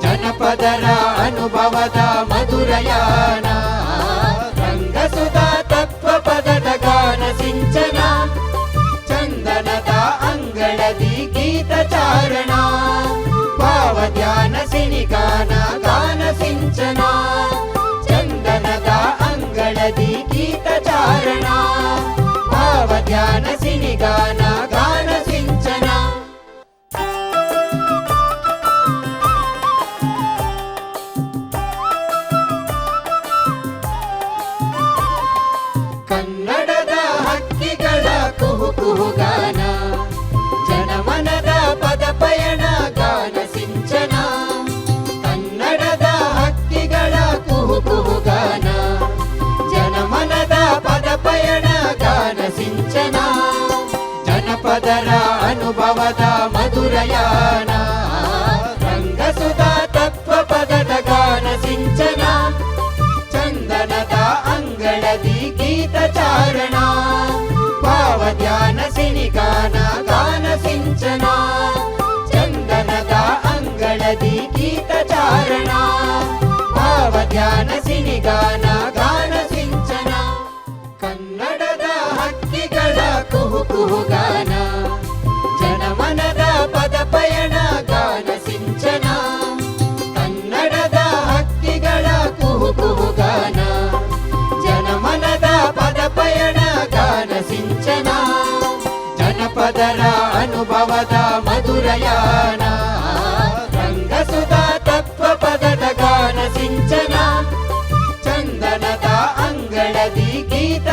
ಜನಪದರ ಅನುಭವದ ಮಧುರಯಾನ, ರಂಗಸುಧಾ ತತ್ವ ಪದದ ಗಾನ ಸಿಂಚನ. ಚಂದನದ ಅಂಗಳದಿ ಗೀತ ಚಾರಣ, ಭಾವ ಧ್ಯಾನ ಸಿನಿಗಾನ ಗಾನ ಸಿಂಚನ. ಚಂದನದ ಅಂಗಳದಿ ಗೀತ ಚಾರಣ, ಭಾವ ಧ್ಯಾನ ಸಿನಿಗಾನ ಗಾನ ಸಿಂಚನ. ಕನ್ನಡದ ಹಕ್ಕಿಗಳ ಕುಹು ಕುಹುಗಾನ, ಜನಮನದ ಪದ ಪಯಣ ಗಾನ ಸಿಂಚನ. ಕನ್ನಡದ ಹಕ್ಕಿಗಳ ಕುಹು ಕುಹುಗಾನ, ಜನಮನದ ಪದ ಪಯಣ ಗಾನ ಸಿಂಚನ. ಜನಪದರ ಅನುಭವದ ಮಧುರಯಾನ, ರಂಗಸುಧಾ ತತ್ವ ಪದದ ಗಾನ ಸಿಂಚನ. ಚಂದನದ ಅಂಗಳದಿ ಗೀತ ಚಾರಣ, ಭಾವ ಧ್ಯಾನ ಸಿನಿಗಾನ ಗಾನ ಸಿಂಚನ. ಚಂದನದ ಅಂಗಳದಿ ಗೀತ ಚಾರಣ, ಭಾವ ಧ್ಯಾನ ಸಿನಿಗಾನ ಗಾನ ಸಿಂಚನ. ಕನ್ನಡದ ಹಕ್ಕಿಗಳ ಕುಹು ಕುಹುಗಾನ, ಜನಮನದ ಪದ ಪಯಣ ಗಾನ ಸಿಂಚನ. ಕನ್ನಡದ ಹಕ್ಕಿಗಳ ಕುಹು ಕುಹುಗಾನ, ಜನಮನದ ಪದ ಪಯಣ ಗಾನ ಸಿಂಚನ. ಜನಪದರ ಅನುಭವದ ಮಧುರಯಾನ, ರಂಗಸುಧಾ ತತ್ವ ಪದದ ಗಾನ ಸಿಂಚನ. ಚಂದನದ ಅಂಗಳದಿ ಗೀತ